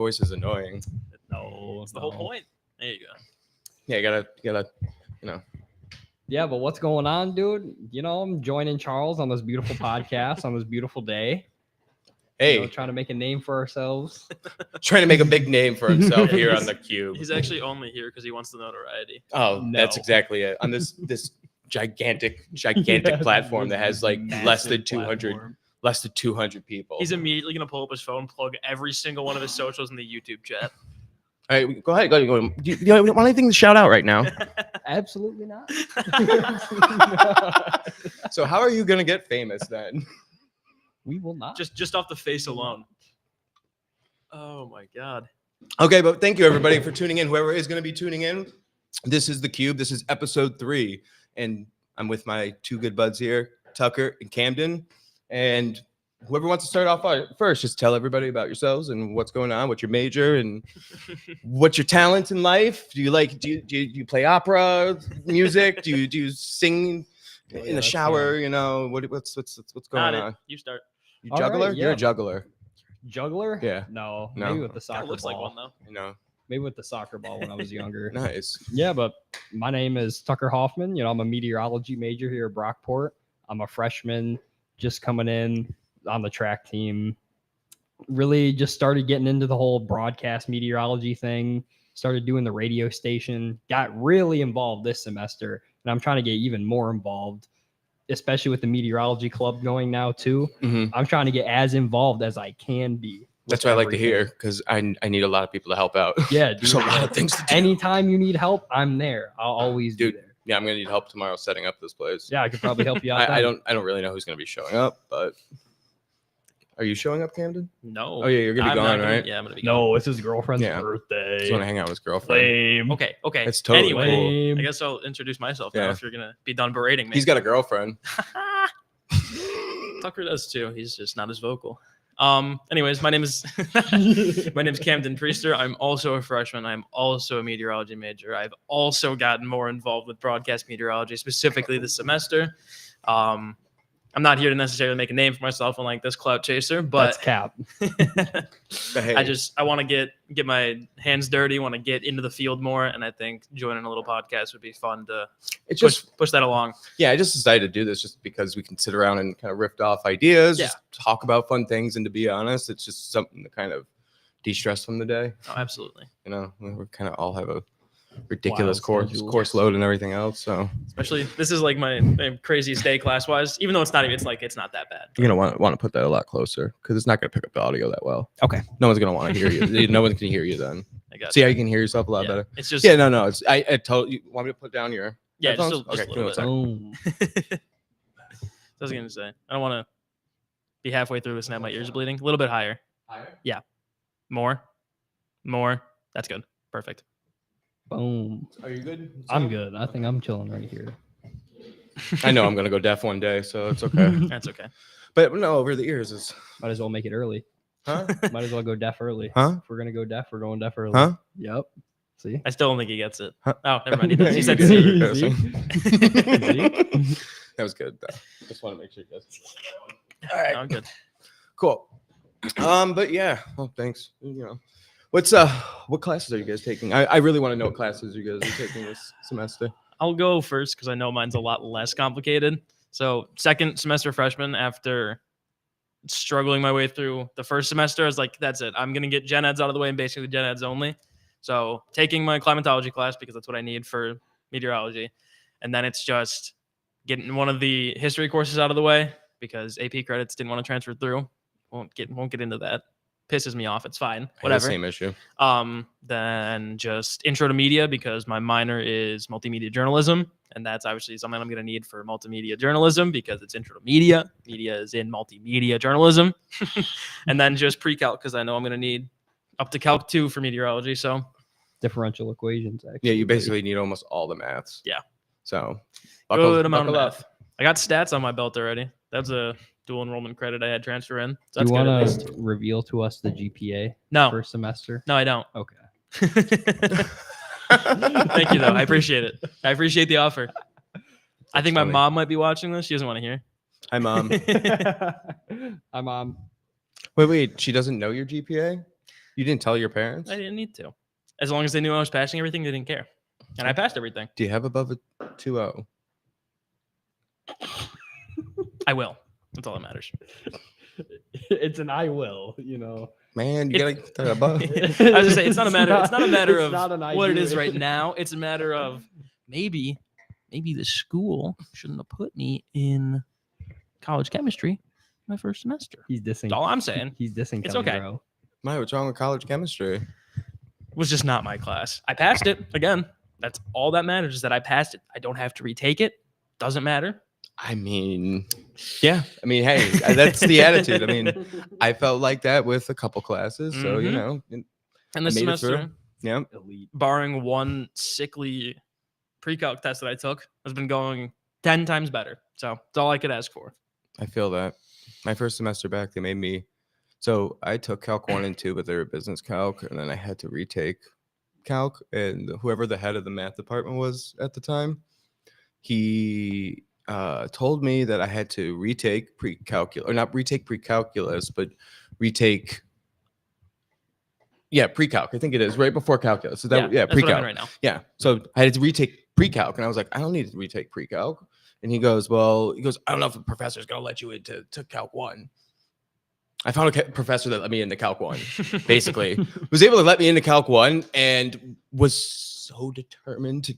voice is annoying. No, It's the whole point. There you go. Yeah, you gotta, Yeah, but what's going on, dude? I'm joining Charles on this beautiful podcast on this beautiful day. Hey, Trying to make a name for ourselves. trying to make a big name for himself Yeah, here on he's- the Cube. He's actually only here because he wants the notoriety. Oh, that's No. exactly it. On this gigantic Yeah, platform that has like less than massive 200 platform. less than 200 people. He's immediately gonna pull up his phone, plug every single one of his socials in the YouTube chat. All right, go ahead. Go. Do you want anything to shout out right now? Absolutely not. So how are you gonna get famous then? We will not. just off the face alone. Oh my god. Okay, but thank you everybody for tuning in. Whoever is going to be tuning in, this is the Cube. This is episode 3, and I'm with my two good buds here, Tucker and Camden. And whoever wants to start off first, just tell everybody about yourselves and what's going on, what's your major, and what's your talents in life. Do you play opera, music? Do you sing in the that's shower? What's going Not it. on? You start. You All right, juggler? You're yeah. a juggler. Juggler? Yeah. No. No. Maybe with the Kind soccer of looks ball. like one though. Maybe with the soccer ball when I was younger. Nice. Yeah, but my name is Tucker Hoffman. I'm a meteorology major here at Brockport. I'm a freshman, just coming in on the track team. Really just started getting into the whole broadcast meteorology thing. Started doing the radio station. Got really involved this semester, and I'm trying to get even more involved, especially with the meteorology club going now too. Mhm. I'm trying to get as involved as I can be. That's with what I like to everything. hear because I need a lot of people to help out. Yeah, There's a dude. lot of things to do. Anytime you need help, I'm there. I'll always be Dude, there. Yeah, I'm gonna need help tomorrow setting up this place. Yeah, I could probably help you out. I then. don't really know who's gonna be showing up, but are you showing up, Camden? No. Oh yeah, you're gonna be I'm not gone, gonna- right? Yeah, I'm gonna be gone. No, it's his girlfriend's Yeah. birthday. Just want to hang out with his girlfriend. Lame. Okay. It's totally anyway, cool. Lame. I guess I'll introduce myself now Yeah. if you're gonna be done berating me. He's got a girlfriend. Tucker does too. He's just not as vocal. Anyways, my name is Camden Priester. I'm also a freshman. I'm also a meteorology major. I've also gotten more involved with broadcast meteorology, specifically this semester. I'm not here to necessarily make a name for myself unlike this clout chaser, That's but cap. But hey, I want to get my hands dirty, want to get into the field more, and I think joining a little podcast would be fun to it's just push that along. I just decided to do this just because we can sit around and kind of riff off ideas, Yeah. just talk about fun things, and to be honest, it's just something to kind of de-stress from the day. Oh, absolutely. We kind of all have a ridiculous Wild course schedules. load and everything else, so Especially this is like my craziest day class wise, even though it's not that bad. you're gonna want to put that a lot closer because it's not gonna pick up the audio that well. Okay. No one's gonna want to hear you. No one can hear you then. I got See how you can hear yourself a lot yeah. better. It's just Yeah, no. It's I told you. Want me to put down your yeah, just headphones? a, just Okay, a give me little one bit. second. I was gonna say I don't want to be halfway through this and have my ears bleeding. A little bit higher. More. That's good. Perfect. Boom. Are you good? I'm good. I think I'm chilling right here. I know I'm gonna go deaf one day, so it's okay. That's okay. But no, over the ears is Might as well make it early. huh? Might as well go deaf early. Huh? If we're gonna go deaf, we're going deaf early. Huh? Yep. See? I still don't think he gets it. Huh? Oh, never mind. He does. He said You C. good. See? That was good. Though. Just want to make sure you guys. All right. I'm good. Cool. But yeah. Well, thanks. What's what classes are you guys taking? I really want to know what classes you guys are taking this semester. I'll go first because I know mine's a lot less complicated. So, second semester freshman, after struggling my way through the first semester, I was like, that's it. I'm going to get gen eds out of the way and basically gen eds only. So, taking my climatology class because that's what I need for meteorology. And then it's just getting one of the history courses out of the way because AP credits didn't want to transfer through. Won't get into that. Pisses me off. It's fine. I had the Whatever. Same issue. Then just intro to media because my minor is multimedia journalism, and that's obviously something I'm going to need for multimedia journalism because it's intro to media. Media is in multimedia journalism, and then just pre-calc because I know I'm going to need up to Calc 2 for meteorology. So Differential equations, actually. Yeah, you basically need almost all the maths. Yeah. So good amount of buckle up. math. I got stats on my belt already. That's a dual enrollment credit I had transfer in. So Do that's you good at want least. to reveal to us the GPA No, first semester? no, I don't. Okay. Thank you, though. I appreciate it. I appreciate the offer. I think my funny. mom might be watching this. She doesn't want to hear. Hi, Mom. I'm Wait. She doesn't know your GPA? You didn't tell your parents? I didn't need to. As long as they knew I was passing everything, they didn't care. And I passed everything. Do you have above a 2.0? I will. That's all that matters. It's an I will, you know. Man, you gotta get that above. I was gonna say it's not a matter. It's not a matter it's of not an I what it do is it. right now. It's a matter of maybe the school shouldn't have put me in college chemistry my first semester. He's dissing. That's all I'm saying. He's dissing. It's Kelly, okay. Bro. Why, what's wrong with college chemistry? It was just not my class. I passed it again. That's all that matters is that I passed it. I don't have to retake it. Doesn't matter. I mean, yeah. I mean, hey, that's the attitude. I mean, I felt like that with a couple classes. So, you Mhm. know, And this I made it through. semester, yeah. Elite. barring one sickly pre-calc test that I took, has been going 10 times better. So that's all I could ask for. I feel that. My first semester back, they made me. So I took Calc 1 and 2, but they were business calc. And then I had to retake calc. And whoever the head of the math department was at the time, he told me that I had to retake pre-calculus, or not retake pre-calculus, but retake. Yeah, pre-calc. I think it is right before calculus. So that, yeah, that's what I'm pre-calc. in right now. Yeah. So I had to retake pre-calc, and I was like, I don't need to retake pre-calc. And he goes, I don't know if the professor's gonna let you into calc 1. I found a professor that let me into calc 1. Basically, was able to let me into calc 1, and was so determined to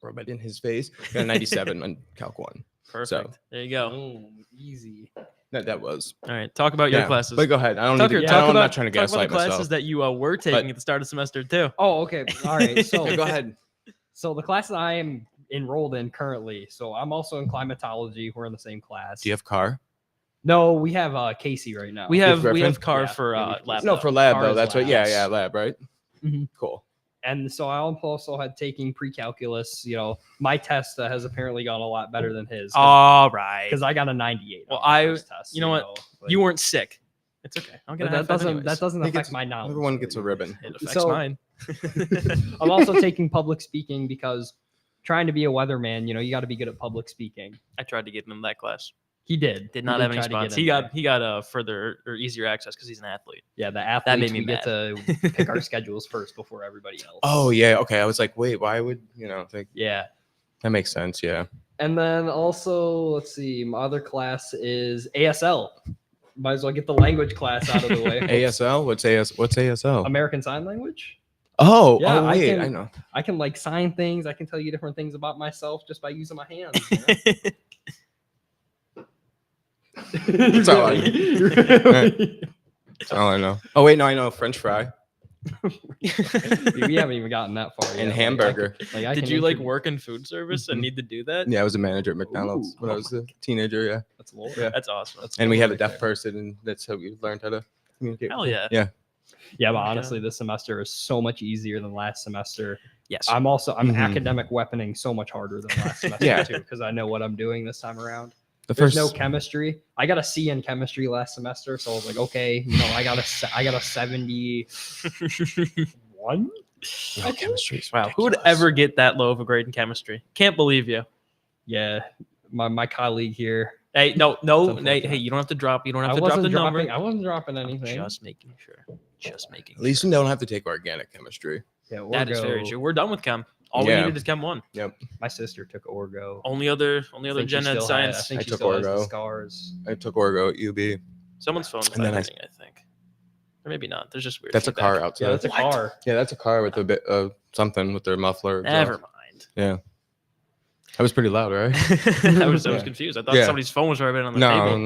rub it in his face. Got a 97 on calc 1. Perfect. There you go. Boom. Easy. That was. All right. Talk about your Yeah, classes. But go ahead. I don't Tucker, need to, talk I'm about, not trying to talk about gaslight the classes myself. that you were taking at the start of semester 2. Oh, okay. All right. So Yeah, go ahead. So the class that I am enrolled in currently. So I'm also in climatology. We're in the same class. Do you have car? No, we have Casey right now. We have Griffin? car Yeah, for maybe lab. No, though. for lab Car though. is That's what. Yeah, labs. yeah, lab, right? Mhm. Cool. And so I also had taking pre-calculus. You know, my test has apparently gone a lot better than his. All right. Because I got a 98. Well, on my first test, you know what? but- You weren't sick. It's okay. I'll get but a that doesn't anyways. that doesn't He affect gets- my knowledge. Everyone gets a ribbon. It affects So- mine. I'm also taking public speaking because trying to be a weatherman, you know, you got to be good at public speaking. I tried to get him in that class. He did. Did not He have any try to get spots. in there. He got further or easier access because he's an athlete. Yeah, the athletes made me we get to pick our schedules first before everybody else. Oh yeah. Okay. I was like, wait, why would like Yeah. that makes sense? Yeah. And then also, let's see, my other class is ASL. Might as well get the language class out of the way. ASL. What's ASL? American Sign Language. Oh, Yeah, oh I wait, can- I know. I can like sign things. I can tell you different things about myself just by using my hands. You know? That's all I That's all I know. Oh wait, no, I know French fry Dude, we haven't even gotten that far. and yet. Like, hamburger. I Did can you like intro- work in food service and Mhm. need to do that? Yeah, I was a manager at McDonald's Ooh. when I was a teenager. Yeah, That's a little. Yeah. That's awesome. and we had a right deaf there. person, and that's how we learned how to communicate. Hell yeah. Yeah. Yeah, but Okay. honestly, this semester is so much easier than last semester. Yes. I'm Mhm. academic weaponing so much harder than last semester Yeah. too, because I know what I'm doing this time around. The There's first no chemistry. I got a C in chemistry last semester, so I was like, okay, you know, I got a 71. no chemistry. is Wow. Who would ridiculous. ever get that low of a grade in chemistry? Can't believe you. Yeah, my colleague here. Hey, no, It's hey, unfortunate. you don't have to drop. You don't have I to drop wasn't the dropping. number. I wasn't dropping I'm anything. just making sure. Just making At least sure. you don't have to take organic chemistry. Yeah, That is very Orgo. true. We're done with chem. All we Yeah. needed is chem 1. My sister took Orgo. Only other I think gen she ed still had- I science. think I she took still has the Orgo. scars. I took Orgo at UB. Someone's phone is And then I- vibrating, I think. Or maybe not. There's just weird. That's a feedback. car outside. Yeah, that's a What? car. Yeah, that's a car with a bit of something with their muffler. exhaust. Never mind. Yeah. That was pretty loud, right? I was Yeah. confused. I thought Yeah. somebody's phone was vibrating on the No, table.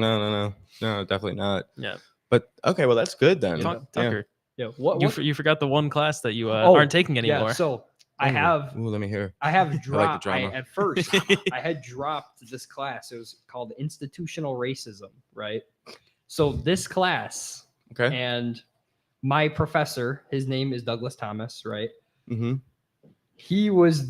no, definitely not. Yeah. But okay, well that's good then. Tuck- Yeah. Tucker, Yeah. What? you forgot the one class that you Oh, aren't taking anymore. Yeah. So I Ooh, have Ooh, let me hear. I have dropped. drama. At first, I had dropped this class. It was called institutional racism, right? So this class Okay. and my professor, his name is Douglas Thomas, right? Mm-hmm. He was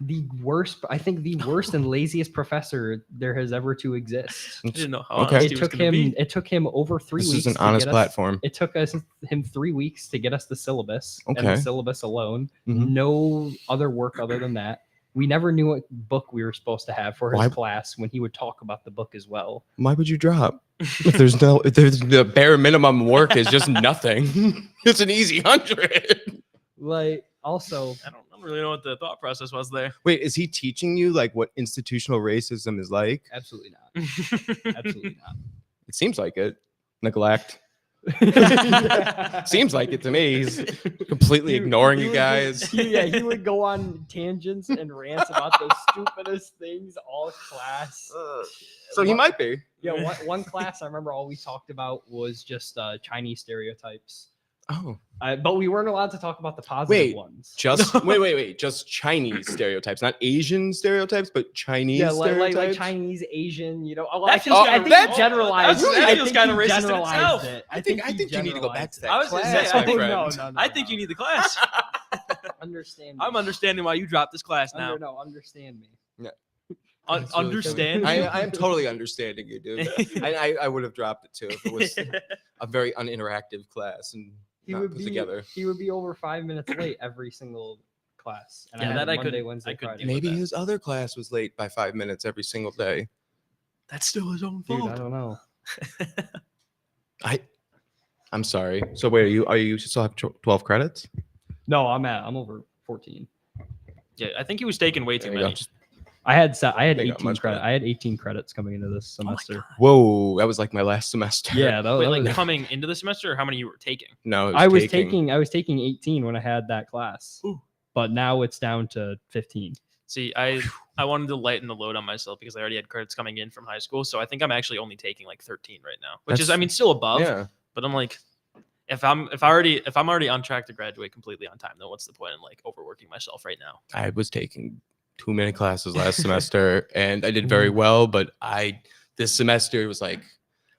the worst. I think the worst and laziest professor there has ever to exist. I didn't know how Okay. honest It he was took gonna him. be. It took him over 3 This weeks. is an to honest get us- platform. It took him 3 weeks to get us the syllabus and Okay. the syllabus alone. Mhm. No other work other than that. we never knew what book we were supposed to have for his Why- class when he would talk about the book as well. Why would you drop? If there's the bare minimum work is just nothing. It's an easy 100. Like also, I don't really know what the thought process was there. Wait, is he teaching you like what institutional racism is like? absolutely not. Absolutely It seems like it. Neglect. not. Seems like it to me. He's completely ignoring you would guys. he would go on tangents and rants about the stupidest things all class. So he might be. Yeah, one class I remember all we talked about was just Chinese stereotypes. Oh, But we weren't allowed to talk about the positive Wait, ones. just wait. Just Chinese stereotypes, not Asian stereotypes, but Chinese Yeah, stereotypes. like Chinese, Asian, well, That I feels think, I kinda- think that- he generalized. that I feels think kinda he racist in generalized itself. it. I think you need to go back to that I was gonna class, say, my I think- friend. No, I think you need the class. understand. I'm understanding why you dropped this class now. No, understand me. Un- It's really understand? I you? am totally understanding you, dude. I would have dropped it too if it was a very uninteractive class and He not would put be together. he would be over 5 minutes late every single class. And Yeah, I had that I Monday, couldn't- Wednesday, I couldn't Friday. deal with Maybe that. his other class was late by 5 minutes every single day. That's still his own Dude, fault. I don't know. I'm sorry. So wait, are you still have 12 credits? No, I'm over 14. Yeah, I think he was taking way too There you go. many. Just- I had They got 18 much credit. better. I had 18 credits coming into this Oh my semester. God. Whoa, that was like my last semester. Yeah, that, Wait, that like was, coming into the semester, or how many you were taking? No, I was taking 18 when I had that class. Ooh. But now it's down to 15. See, I wanted to lighten the load on myself because I already had credits coming in from high school, so I think I'm actually only taking like 13 right now, which is, I That's- mean, still above. Yeah. But I'm like, if I'm already on track to graduate completely on time, then what's the point in like overworking myself right now? I was taking too many classes last semester and I did very well, but this semester was like I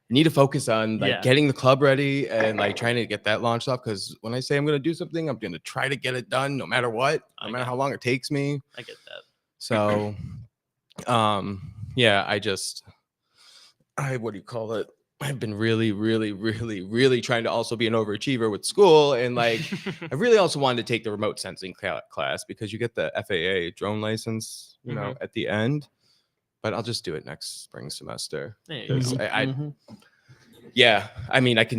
need to focus on like Yeah. getting the club ready and like trying to get that launched off because when I say I'm going to do something, I'm going to try to get it done no matter what, no I matter get how long it takes me. I get that. So yeah, what do you call it? I've been really, really, really, really trying to also be an overachiever with school. And like, I really also wanted to take the remote sensing class because you get the FAA drone license, you know, at the end. But I'll just do it next spring semester. There you go. 'Cause Mhm. yeah, I mean, I've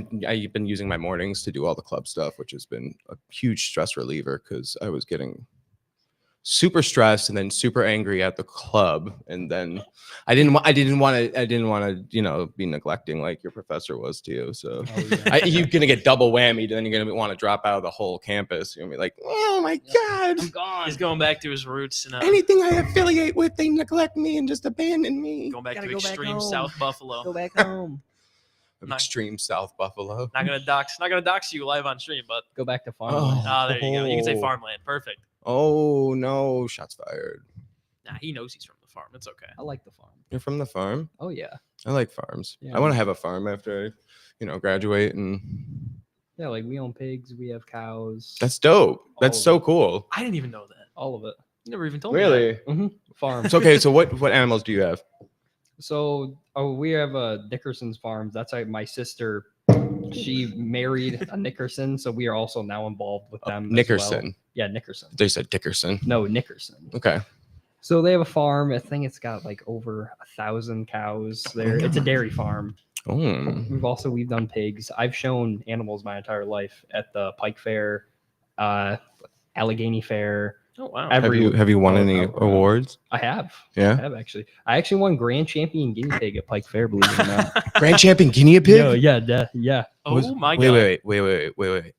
been using my mornings to do all the club stuff, which has been a huge stress reliever because I was getting super stressed and then super angry at the club, and then I didn't want to be neglecting like your professor was to you. So Oh, yeah. you're gonna get double whammy. Then you're gonna want to drop out of the whole campus. You're gonna be like, oh my god, I'm gone. He's going back to his roots and anything I affiliate with, they neglect me and just abandon me. going back Gotta to go back extreme home. South Buffalo. Go back home. Not- Extreme South Buffalo. Not gonna dox you live on stream, but Go back to farmland. there you go. You can say Oh. farmland. Perfect. Oh no, shots fired. Nah, he knows he's from the farm. It's okay. I like the farm. You're from the farm? Oh yeah. I like farms. Yeah. I want to have a farm after I, graduate, and Yeah, like we own pigs, we have cows. that's dope. That's All of so it. cool. I didn't even know that. all of it. You never even told me. That. Really? Farm. It's okay. So what animals do you have? So we have a Nickerson's farms. That's like my sister. She married a Nickerson, so we are also now involved with them. as well. Nickerson. Yeah, Nickerson. They said Dickerson. No, Nickerson. Okay. So they have a farm. I think it's got like over 1,000 cows there. It's a dairy farm. Oh. We've done pigs. I've shown animals my entire life at the Pike Fair, Allegheny Fair. Oh wow. Have you won any awards? I have. Yeah. actually. I actually won Grand Champion Guinea Pig at Pike Fair, believe it or not. Grand champion guinea pig. Yeah. Oh my god.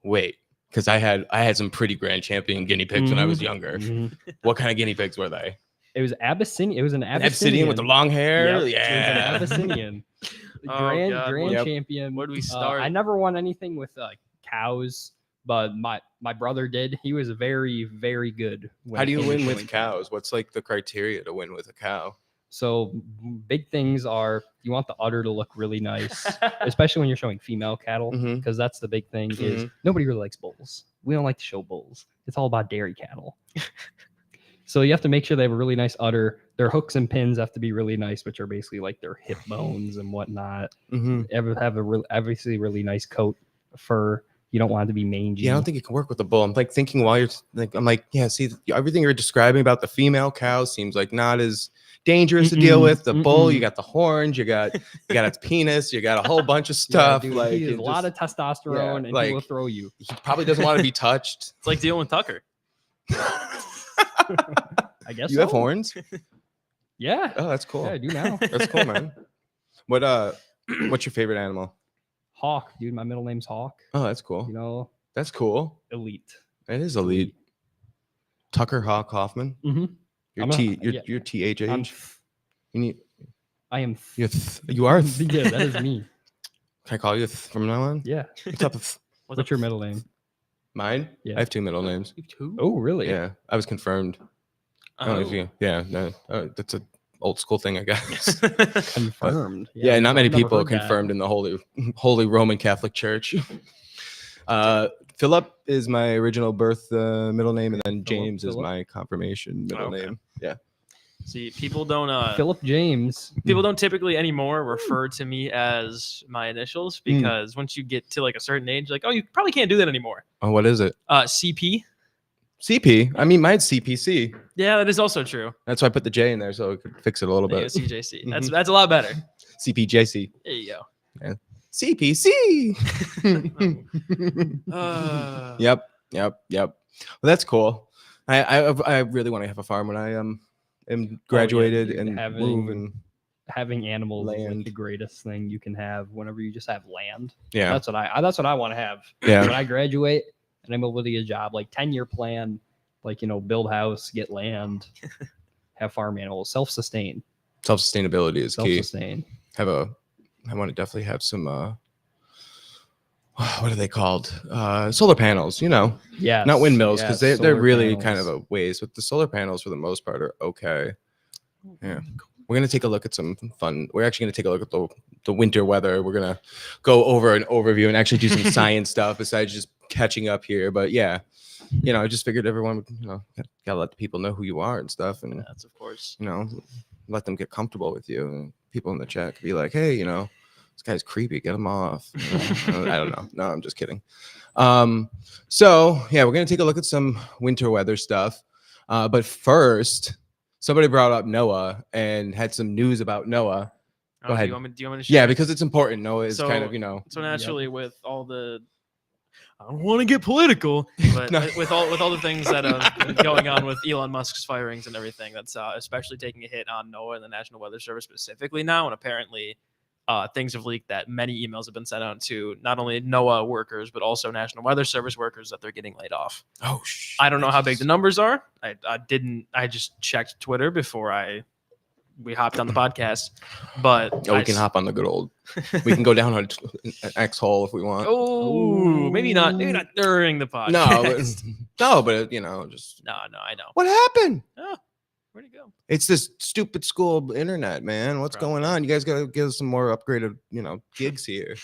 Wait. Because I had some pretty grand champion guinea pigs when I was Mhm. younger. Mhm. What kind of guinea pigs were they? It was Abyssinian. It was an Abyssinian Abyssinian with the long hair. Yep, Yeah. It was an Abyssinian. Oh, Grand God. Yep. champion. Where do we start? I never won anything with cows, but my brother did. He was very, very good. when How it do you came to win with showing cows? What's like the criteria to win with a cow? So big things are you want the udder to look really nice, especially when you're showing female cattle, Mhm. because that's the big thing is nobody really likes bulls. We don't like to show bulls. It's all about dairy cattle. So you have to make sure they have a really nice udder. Their hooks and pins have to be really nice, which are basically like their hip bones and whatnot. Mm-hmm. Have a obviously really nice coat, fur. You don't want it to be mangy. Yeah, I don't think it can work with the bull. I'm like thinking while you're like, I'm like, yeah, see, everything you're describing about the female cow seems like not as dangerous to deal Mm-mm, with. The bull, you mm-mm. got the horns, you got its penis, you got a whole bunch of Yeah, stuff. dude, like he has it a lot just- of testosterone, and he will like- throw you. he probably doesn't want to be touched. It's like dealing with Tucker. I guess You have so. horns? Yeah. Oh, that's cool. Yeah, I do now. That's cool, man. What what's your favorite animal? Hawk, dude. My middle name's Hawk. Oh, that's cool. You know, That's cool. elite. It is elite. Tucker Hawk Hoffman. Mm-hmm. Your I'm a- your TH I'm, age. You need I am. you are Yeah, that is me. Can I call you from now on? Yeah. What's up with What's your middle name? mine? Yeah. I have 2 middle names. Who? Oh, really? Yeah, I was confirmed. I don't know if you, yeah, no, that's a old school thing, I guess. Confirmed. Yeah, not many I've never people are heard that. confirmed in the Holy Roman Catholic Church. Philip is my original birth middle name, and then James is Philip. my confirmation middle Okay. name. Yeah. See, people don't Philip James. people don't typically anymore refer to me as my initials because once you get to like a certain age, like, oh, you probably can't do that anymore. Oh, what is it? CP. CP. I mean, mine's CPC. Yeah, that is also true. That's why I put the J in there so it could fix it a little There you bit. go, CJC. That's a lot better. CPJC. There you go. CPC. Yep. Well, that's cool. I really want to have a farm when I am graduated dude, and having- move and Having animals is like Land. the greatest thing you can have whenever you just have land. yeah. That's what I want to have. Yeah. When I graduate and I'm able to get a job, like 10-year plan, like, you know, build house, get land, have farm animals, self-sustain. Self-sustainability is key. Self-sustain. I want to definitely have some what are they called? Solar panels, Yeah. not windmills because they're solar really panels. kind of a waste, but the solar panels for the most part are okay. Yeah. We're going to take a look at some fun. We're actually going to take a look at the winter weather. We're going to go over an overview and actually do some science stuff besides just catching up here. But yeah, I just figured everyone would, gotta let the people know who you are and stuff. And, That's of course. let them get comfortable with you. And people in the chat could be like, hey, this guy's creepy. Get him off. I don't know. No, I'm just kidding. So yeah, we're going to take a look at some winter weather stuff. But first, somebody brought up Noah and had some news about Noah. Go ahead. Do you want me to share? Yeah, because it's important. Noah is kind of, So naturally, with all the, I don't want to get political, but No. with all the things that have been going on with Elon Musk's firings and everything, that's especially taking a hit on NOAA and the National Weather Service specifically now. And apparently, things have leaked that many emails have been sent out to not only NOAA workers but also National Weather Service workers that they're getting laid off. oh, I don't know how big the numbers are. I just checked Twitter before we hopped on the podcast, but we can hop on the good old. We can go down on an X hole if we want. Oh, maybe not during the podcast. No, but just No, I know. what happened? Where'd it go? It's this stupid school internet, man. What's going on? You guys gotta give us some more upgraded, gigs here.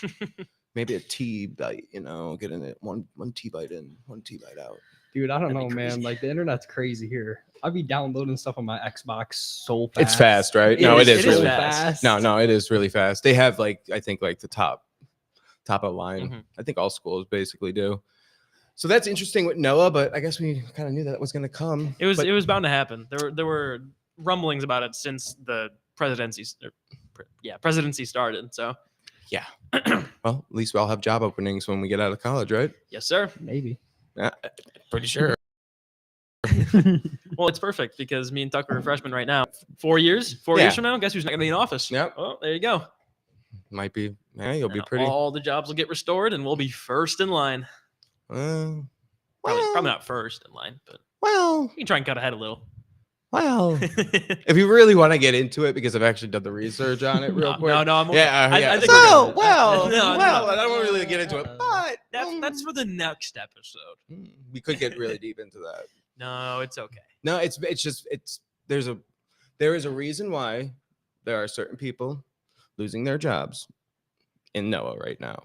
Maybe a T byte, getting it one T byte in, one T byte out. Dude, I don't That'd know, be man. crazy. Like the internet's crazy here. I'd be downloading stuff on my Xbox so fast. It's fast, right? It No, is- it is it is really fast. No, it is really fast. They have I think the top of line. Mhm. I think all schools basically do. So that's interesting with Noah, but I guess we kind of knew that was going to come. It was But- it was bound to happen. There were rumblings about it since the presidency started. So well, at least we'll have job openings when we get out of college, right? yes, sir. Maybe. Pretty sure. Well, it's perfect because me and Tucker are freshmen right now. 4 years, four Yeah. years from now, guess who's not going to be in office? Yep. Oh, there you go. Might be. Yeah, you'll be And pretty. All the jobs will get restored, and we'll be first in line. Probably not first in line, but Well, you can try and cut ahead a little. well. If you really want to get into it, because I've actually done the research on it real No, quick. no, I'm Yeah, I- yeah. I think we're So, good. well, No, well, no. I don't want to really get into it, but that's for the next episode. we could get really deep into that. No, it's okay. No, it's just there is a reason why there are certain people losing their jobs in Noah right now.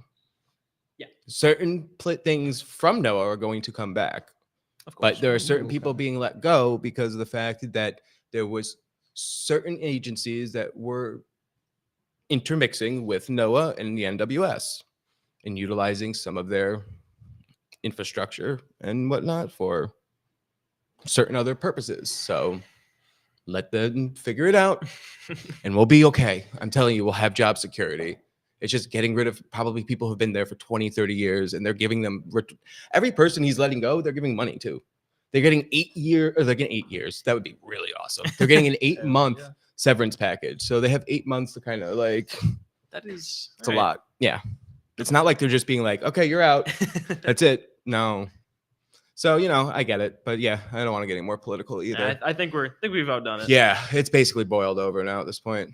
Yeah. Certain things from Noah are going to come back. Of course. But there are certain Ooh, people okay. being let go because of the fact that there was certain agencies that were intermixing with NOAA and the NWS and utilizing some of their infrastructure and whatnot for certain other purposes. So let them figure it out and we'll be okay. I'm telling you, we'll have job security. It's just getting rid of probably people who've been there for 20, 30 years and they're giving them every person he's letting go, they're giving money to. They're getting 8 years. That would be really awesome. They're getting an 8-month severance package. So they have 8 months to kind of like, That is, it's a lot. Yeah. It's not like they're just being like, okay, you're out. That's it. No. So, I get it. But yeah, I don't want to get any more political either. I think we've outdone it. Yeah, it's basically boiled over now at this point.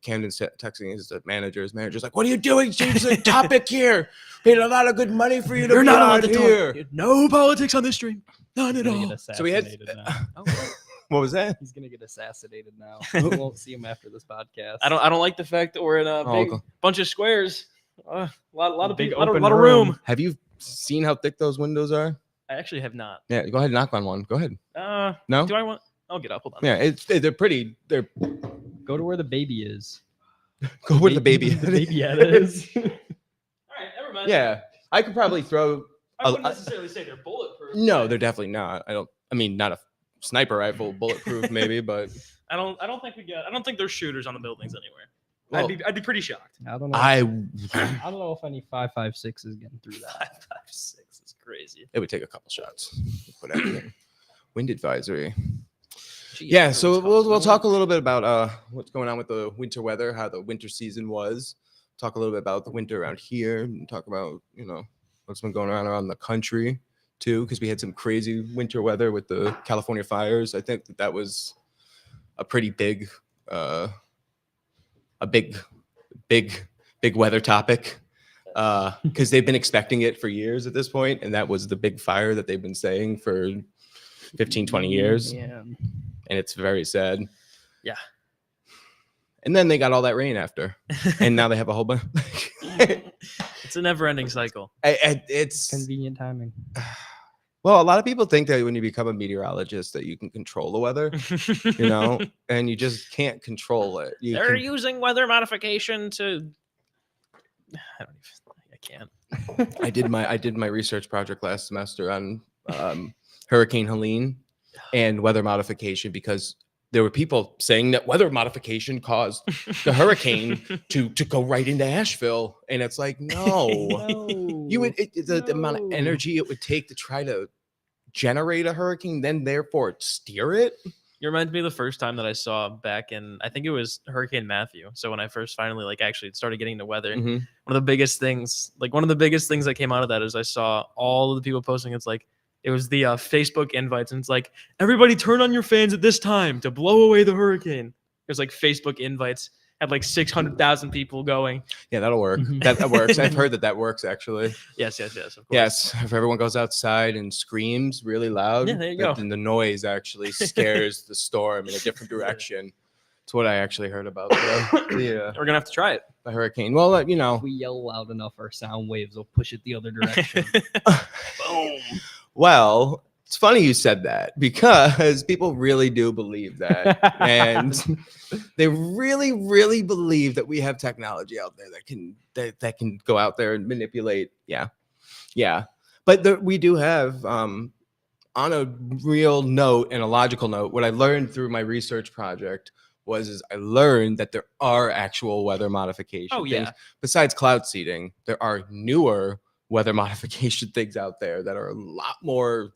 Camden's texting his manager. His manager's like, "What are you doing? Change the topic here. Paid a lot of good money for you to be on here." No politics on this stream. None at He's gonna all. get So we had- assassinated now. What was that? He's gonna get assassinated now. We won't see him after this podcast. I don't like the fact that we're in a Oh, big okay. bunch of squares. A lot of Big people, a open lot of room. Have you seen how thick those windows are? I actually have not. Yeah, go ahead and knock on one. Go ahead. No? Do I want? I'll get up. Hold on. Yeah, they're pretty. They're Go to where the baby is. go where the baby. The baby head is. All right, never mind. Yeah, I could probably throw. I wouldn't necessarily say they're bulletproof. No, they're definitely not. I mean, not a sniper rifle, bulletproof maybe, but I don't think I don't think there's shooters on the buildings anywhere. Well, I'd be pretty shocked. I don't know. I I don't know if any 5.56 is getting through that. 5.56 is crazy. it would take a couple shots. Put everything. Wind advisory. Gee, Yeah, that's so what's we'll called. talk a little bit about what's going on with the winter weather, how the winter season was. Talk a little bit about the winter around here, and talk about what's been going on around the country too, because we had some crazy winter weather with the California fires. I think that was a pretty big, a big weather topic because they've been expecting it for years at this point, and that was the big fire that they've been saying for 15, 20 years. Yeah. And it's very sad. Yeah. And then they got all that rain after, and now they have a whole bunch. It's a never-ending cycle. It's Convenient timing. well, a lot of people think that when you become a meteorologist that you can control the weather, and you just can't control it. They're using weather modification to. I can't. I did my research project last semester on Hurricane Helene and weather modification because there were people saying that weather modification caused the hurricane to go right into Asheville, and it's like no. You would the amount of energy it would take to try to generate a hurricane, then therefore steer it. You remind me of the first time that I saw back in, I think it was Hurricane Matthew. So when I first finally actually started getting into weather, Mhm. one of the biggest things that came out of that is I saw all of the people posting. It was the Facebook invites, and it's like, everybody turn on your fans at this time to blow away the hurricane. It was like Facebook invites had like 600,000 people going. Yeah, that'll work. Mhm. That works. I've heard that works actually. Yes, of course. Yes, if everyone goes outside and screams really loud, Yeah, there you go. then the noise actually scares the storm in a different direction. It's what I actually heard about the We're gonna have to try it. hurricane. Well, If we yell loud enough, our sound waves will push it the other direction. Boom. well, it's funny you said that because people really do believe that, and they really, really believe that we have technology out there that can go out there and manipulate. Yeah. But we do have, on a real note and a logical note, what I learned through my research project is I learned that there are actual weather modification Oh, yeah. things. Besides cloud seeding, there are newer weather modification things out there that are a lot more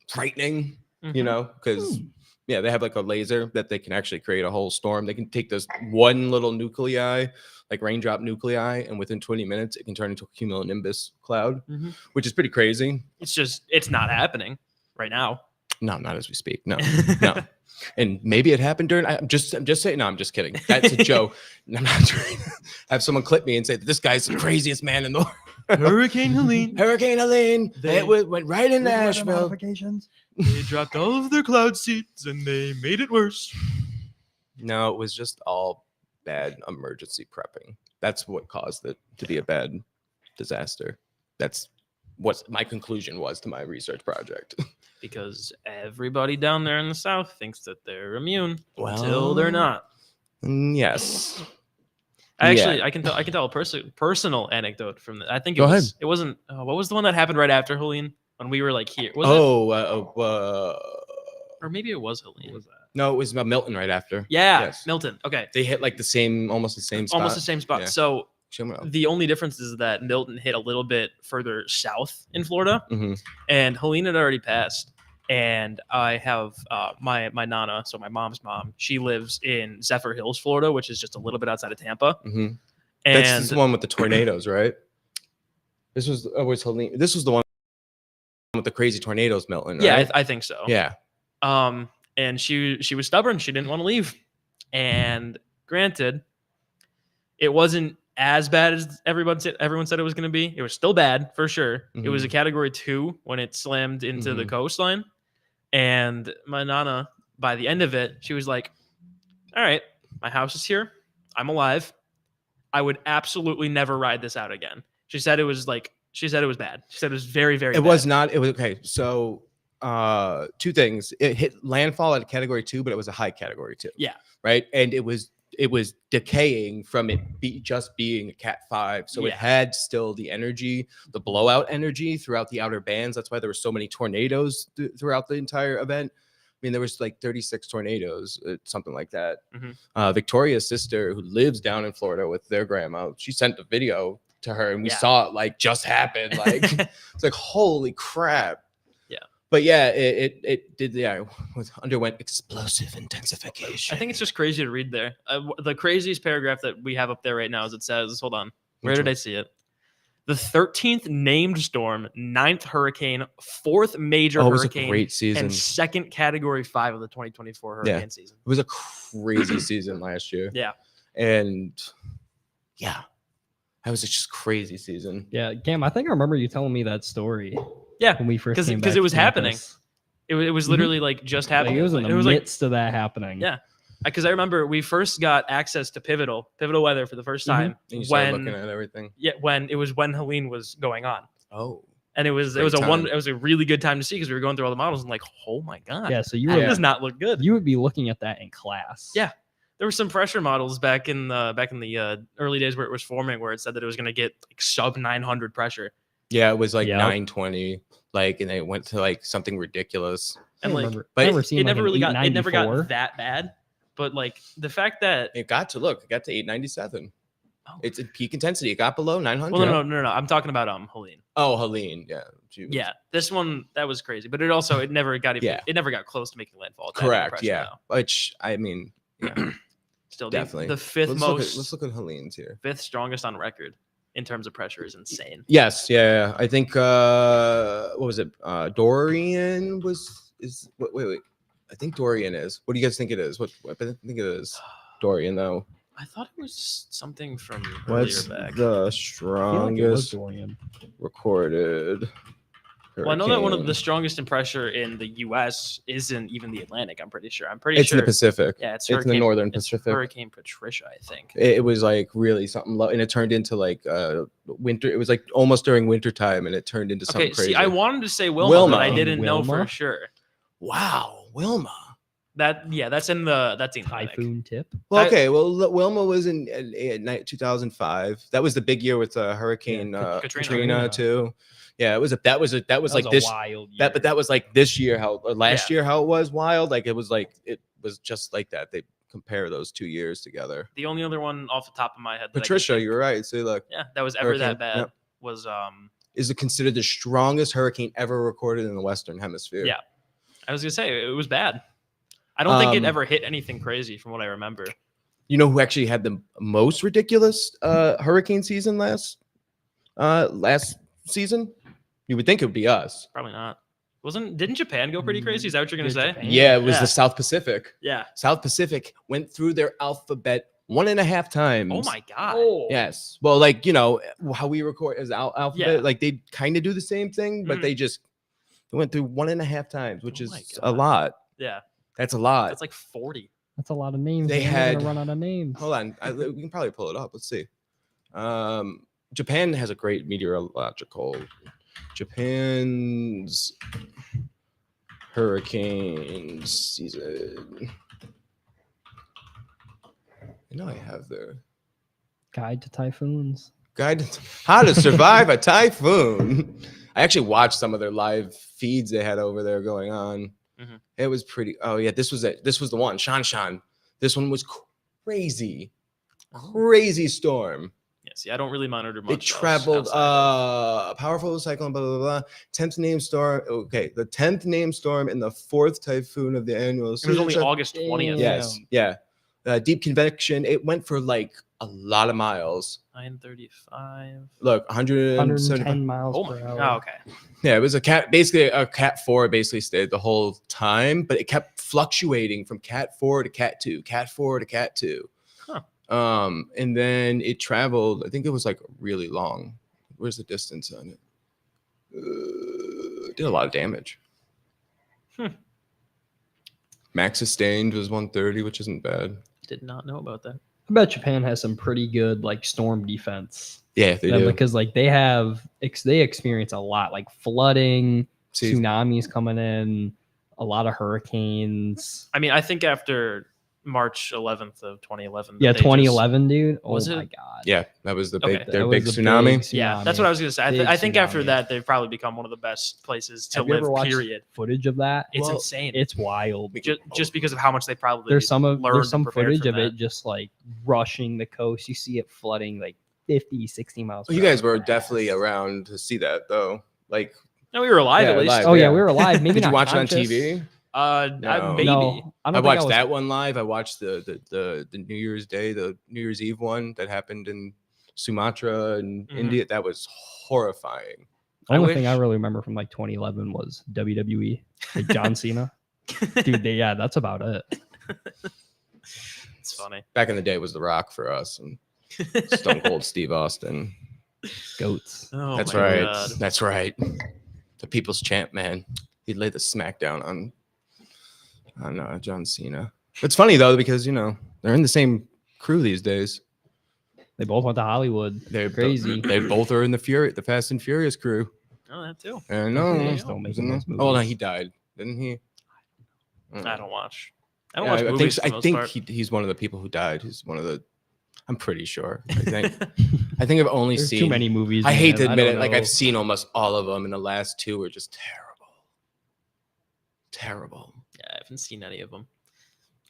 frightening, Mhm. because they have like a laser that they can actually create a whole storm. They can take this one little nuclei, like raindrop nuclei, and within 20 minutes it can turn into a cumulonimbus cloud, Mhm. which is pretty crazy. It's not happening right now. No, not as we speak. No. And maybe it happened during. I'm just saying. No, I'm just kidding. That's a joke. I'm not trying to have someone clip me and say that this guy's the craziest man in the world. Hurricane Helene. Hurricane Helene. They- It went right into Nashville. Modifications. They dropped all of their cloud seeds and they made it worse. No, it was just all bad emergency prepping. That's what caused it to be a bad disaster. That's what my conclusion was to my research project. Because everybody down there in the South thinks that they're immune until they're not. Yes. I can tell a personal anecdote from that. I think Go ahead. it wasn't what was the one that happened right after Helene when we were like here? Was or maybe it was Helene. No, it was about Milton right after. Yeah, Yes. Milton. Okay, They hit like almost the same spot. almost the same spot. Yeah. So Show me. the only difference is that Milton hit a little bit further south in Florida, Mhm. and Helene had already passed. And I have my nana, so my mom's mom. She lives in Zephyr Hills, Florida, which is just a little bit outside of Tampa. Mhm. And That's the one with the tornadoes, right? This was Helene. This was the one with the crazy tornadoes, Milton. yeah, Right? I think so. Yeah. And she was stubborn. She didn't want to leave. And granted, it wasn't as bad as everyone said it was going to be. It was still bad for sure. It was a category 2 when it slammed into the coastline. And my nana, by the end of it, she was like, all right, my house is here. I'm alive. I would absolutely never ride this out again. She said it was bad. She said it was very, very It bad. was not. It was okay. So, two things. It hit landfall at a category 2, but it was a high category 2. Yeah. Right. And it was decaying from it just being a Cat 5. So it Yeah. had still the energy, the blowout energy throughout the outer bands. That's why there were so many tornadoes throughout the entire event. I mean, there was like 36 tornadoes, something like that. Mhm. Victoria's sister, who lives down in Florida with their grandma, she sent a video to her, and we Yeah. saw it like just happen. Like it's like holy crap. Yeah. But yeah, it did. Yeah, underwent explosive intensification. I think it's just crazy to read there. The craziest paragraph that we have up there right now is it says, hold on, where did I see it? The 13th named storm, 9th hurricane, 4th major it was a hurricane, great season. and 2nd category 5 of the 2024 hurricane season. It was a crazy season last year. Yeah. And yeah, that was just crazy season. Yeah, Cam, I think I remember you telling me that story Yeah, when we first came because back it was to happening. campus. It was literally like just Like, happening. it was in the it was like midst of that happening. Yeah. Because I remember we first got access to Pivotal weather for the first time And you started when looking at everything. when Helene was going on. Oh, And it was Great time. it was a really good time to see because we were going through all the models and like, oh my god, Yeah, so you that were does not look good. you would be looking at that in class. Yeah. There were some pressure models back in the early days where it was forming, where it said that it was going to get like sub 900 pressure, yeah, it was like Yep. 920, like, and it went to like something ridiculous. I and like remember, but I remember it seeing never like really an got it never 894. got that bad, but like the fact that It got to 897. Oh. It's at peak intensity. It got below 900. well no I'm talking about Helene. Oh, Helene. Yeah. She was- Yeah, this one that was crazy, but it never got even, Yeah. it never got close to making landfall. at that Correct. pressure, Yeah. though. Which I mean, yeah, Still definitely. the fifth let's look at Helene's here. fifth strongest on record in terms of pressure is insane. Yes. Yeah. I think. What was it? Dorian wait. I think Dorian is. What do you guys think it is? What I think it is Dorian though. I thought it was something from What's earlier back. the I feel like it was strongest Dorian. recorded? Well, I know that one of the hurricane? strongest in pressure in the U.S. isn't even the Atlantic. I'm pretty sure. It's sure. in the Pacific. Yeah, it's It's in the Hurricane- northern it's Pacific. Hurricane Patricia, I think. It was like really something low, and it turned into like winter. It was like almost during winter time, and it turned into something Okay, crazy. see, I wanted to say Wilma, Wilma. but I didn't know for Wilma? sure. Wow, Wilma. That's in the Atlantic. Typhoon tip. Well, I- okay. Well, Wilma was in 2005. That was the big year with Hurricane Katrina. Katrina too. Yeah, that was like a this. wild year. But that was like this year how last Yeah. year how it was wild. Like it was just like that. They compare those 2 years together. The only other one off the top of my head. That I can Patricia, think- you're right. See, look, Yeah, that was ever that Hurricane, bad. yep. Was is it considered the strongest hurricane ever recorded in the Western Hemisphere? Yeah. I was gonna say it was bad. I don't think it Um, ever hit anything crazy from what I remember. You know who actually had the most ridiculous hurricane season last season? You would think it would be us. Probably not. Didn't Japan go pretty crazy? Is that what you're gonna Did say? Japan? Yeah, it was Yeah. the South Pacific. Yeah. South Pacific went through their alphabet 1.5 times. Oh my god. Yes. Well, like, how we record as alphabet, Yeah. like they kind of do the same thing, but Mhm. they went through 1.5 times, which Oh is my a God. lot. Yeah. That's a lot. That's like 40. That's a lot of names. They man. They're had- gonna run out of names. Hold on. We can probably pull it up. Let's see. Japan has a great meteorological. Japan's hurricane season. I know I have the. Guide to Typhoons. Guide to How to Survive a Typhoon. I actually watched some of their live feeds they had over there going on. Mhm. It was pretty. Oh yeah, this was it. This was the one. Shan. This one was crazy, crazy storm. Yeah, see, I don't really monitor much. They else traveled outside of- a powerful cyclone, blah blah blah. 10th named storm. Okay, the 10th named storm and the 4th typhoon of the annual It was only season. August 20th. Yes, yeah. Deep convection. It went for like a lot of miles. 935. Look, 175. 110 miles Oh per my. hour. Oh, okay. Yeah, it was a cat 4 basically stayed the whole time, but it kept fluctuating from cat 4 to cat 2, cat 4 to cat 2. Huh. And then it traveled, I think it was like really long. Where's the distance on it? It did a lot of damage. Max sustained was 130, which isn't bad. Did not know about that. I bet Japan has some pretty good like storm defense. Yeah, they do. Because like they experience a lot like flooding, See, tsunamis coming in, a lot of hurricanes. I mean, I think after March 11th of 2011. Yeah, they just- 2011, dude. Oh Was my it? god. yeah, that was the Okay. big, That their was big the tsunami. Yeah, that's tsunami. what I was gonna say. Big I think after tsunami. that, they've probably become one of the best places to Have you live. ever watched Period. footage of that? It's Well, insane. It's wild. Just because of how much they probably There's some learned and prepared footage from of it that. just like rushing the coast. You see it flooding like 50, 60 miles. Well, you per guys hour. were definitely around to see that though. Like, No, we were alive Yeah, at least. live. Oh yeah, Yeah. we were alive. Maybe did you not watch conscious. it on TV? No. Maybe. No, I I don't think watched was- that one live. I watched the New Year's Day, the New Year's Eve one that happened in Sumatra and Mhm. India. That was horrifying. The only thing I wish- really remember from like 2011 was WWE, like John Cena. Dude, that's about it. It's funny. Back in the day, it was The Rock for us and Stone Cold Steve Austin. Goats. Oh That's my right. God. That's right. The People's Champ, man. He'd lay the smackdown on John Cena. It's funny though because they're in the same crew these days. They both went to Hollywood. They're Crazy. They both are in the Fast and Furious crew. Oh, that too. I know. They still making those Oh no, movies. he died, didn't he? I don't watch. I don't Yeah, watch I think movies. for I the most think part. he's one of the people who died. He's one of the. I'm pretty sure. I think. I think I've only There's seen too many movies. I hate to man. admit don't it. Like know. I've seen almost all of them, and the last two were just terrible. Terrible. Yeah, I haven't seen any of them.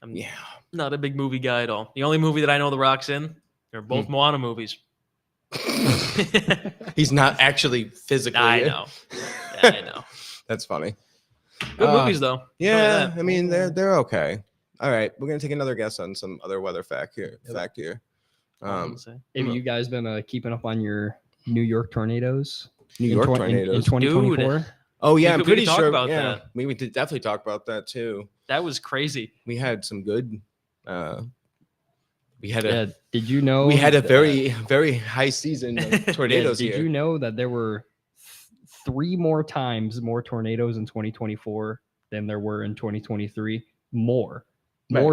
I'm Yeah. not a big movie guy at all. The only movie that I know The Rock's in, they're both Moana movies. He's not actually physically. I in. know. Yeah, I know. That's funny. Good Uh, movies though. Yeah, that. I mean they're okay. All right, we're gonna take another guess on some other weather fact here. Yep. New Have you guys been keeping up on your New York tornadoes? York in tornadoes. 2024? Oh yeah, We I'm could pretty talk sure. about yeah, that. we did definitely talk about that too. That was crazy. We had some good. We had a Yeah. Did you know? we had a that- very high season of yeah, tornadoes Did here. you know that there were 3 more times more tornadoes in 2024 than there were in 2023? More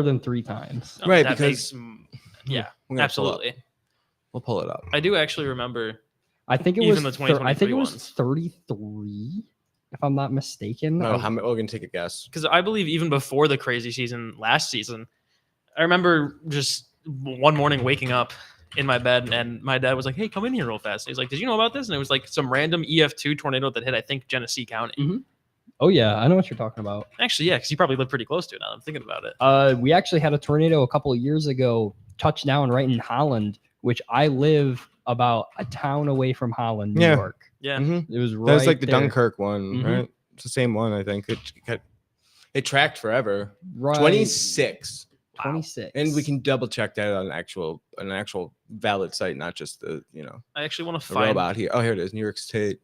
than 3 times. Right, That because- yeah, We're gonna pull up- absolutely. We'll pull it up. I do actually remember. I think it Even was. the I think 2023 it was ones. 33, if I'm not mistaken. No, I- we're gonna take a guess. Because I believe even before the crazy season last season, I remember just one morning waking up in my bed and my dad was like, "Hey, come in here real fast." He's like, "Did you know about this?" And it was like some random EF2 tornado that hit, I think, Genesee County. Oh yeah, I know what you're talking about. Actually, yeah, because you probably live pretty close to it now that I'm thinking about it. We actually had a tornado a couple of years ago touch down right in Holland, which I live about a town away from Holland, New Yeah. York. Yeah. Mhm. It was right That was like the there. Dunkirk one, Mhm. right? It's the same one, I think. It tracked forever. Right, 26. 26. And we can double check that on an actual valid site, not just the I actually want to the find. robot here. Oh, here it is, New York State.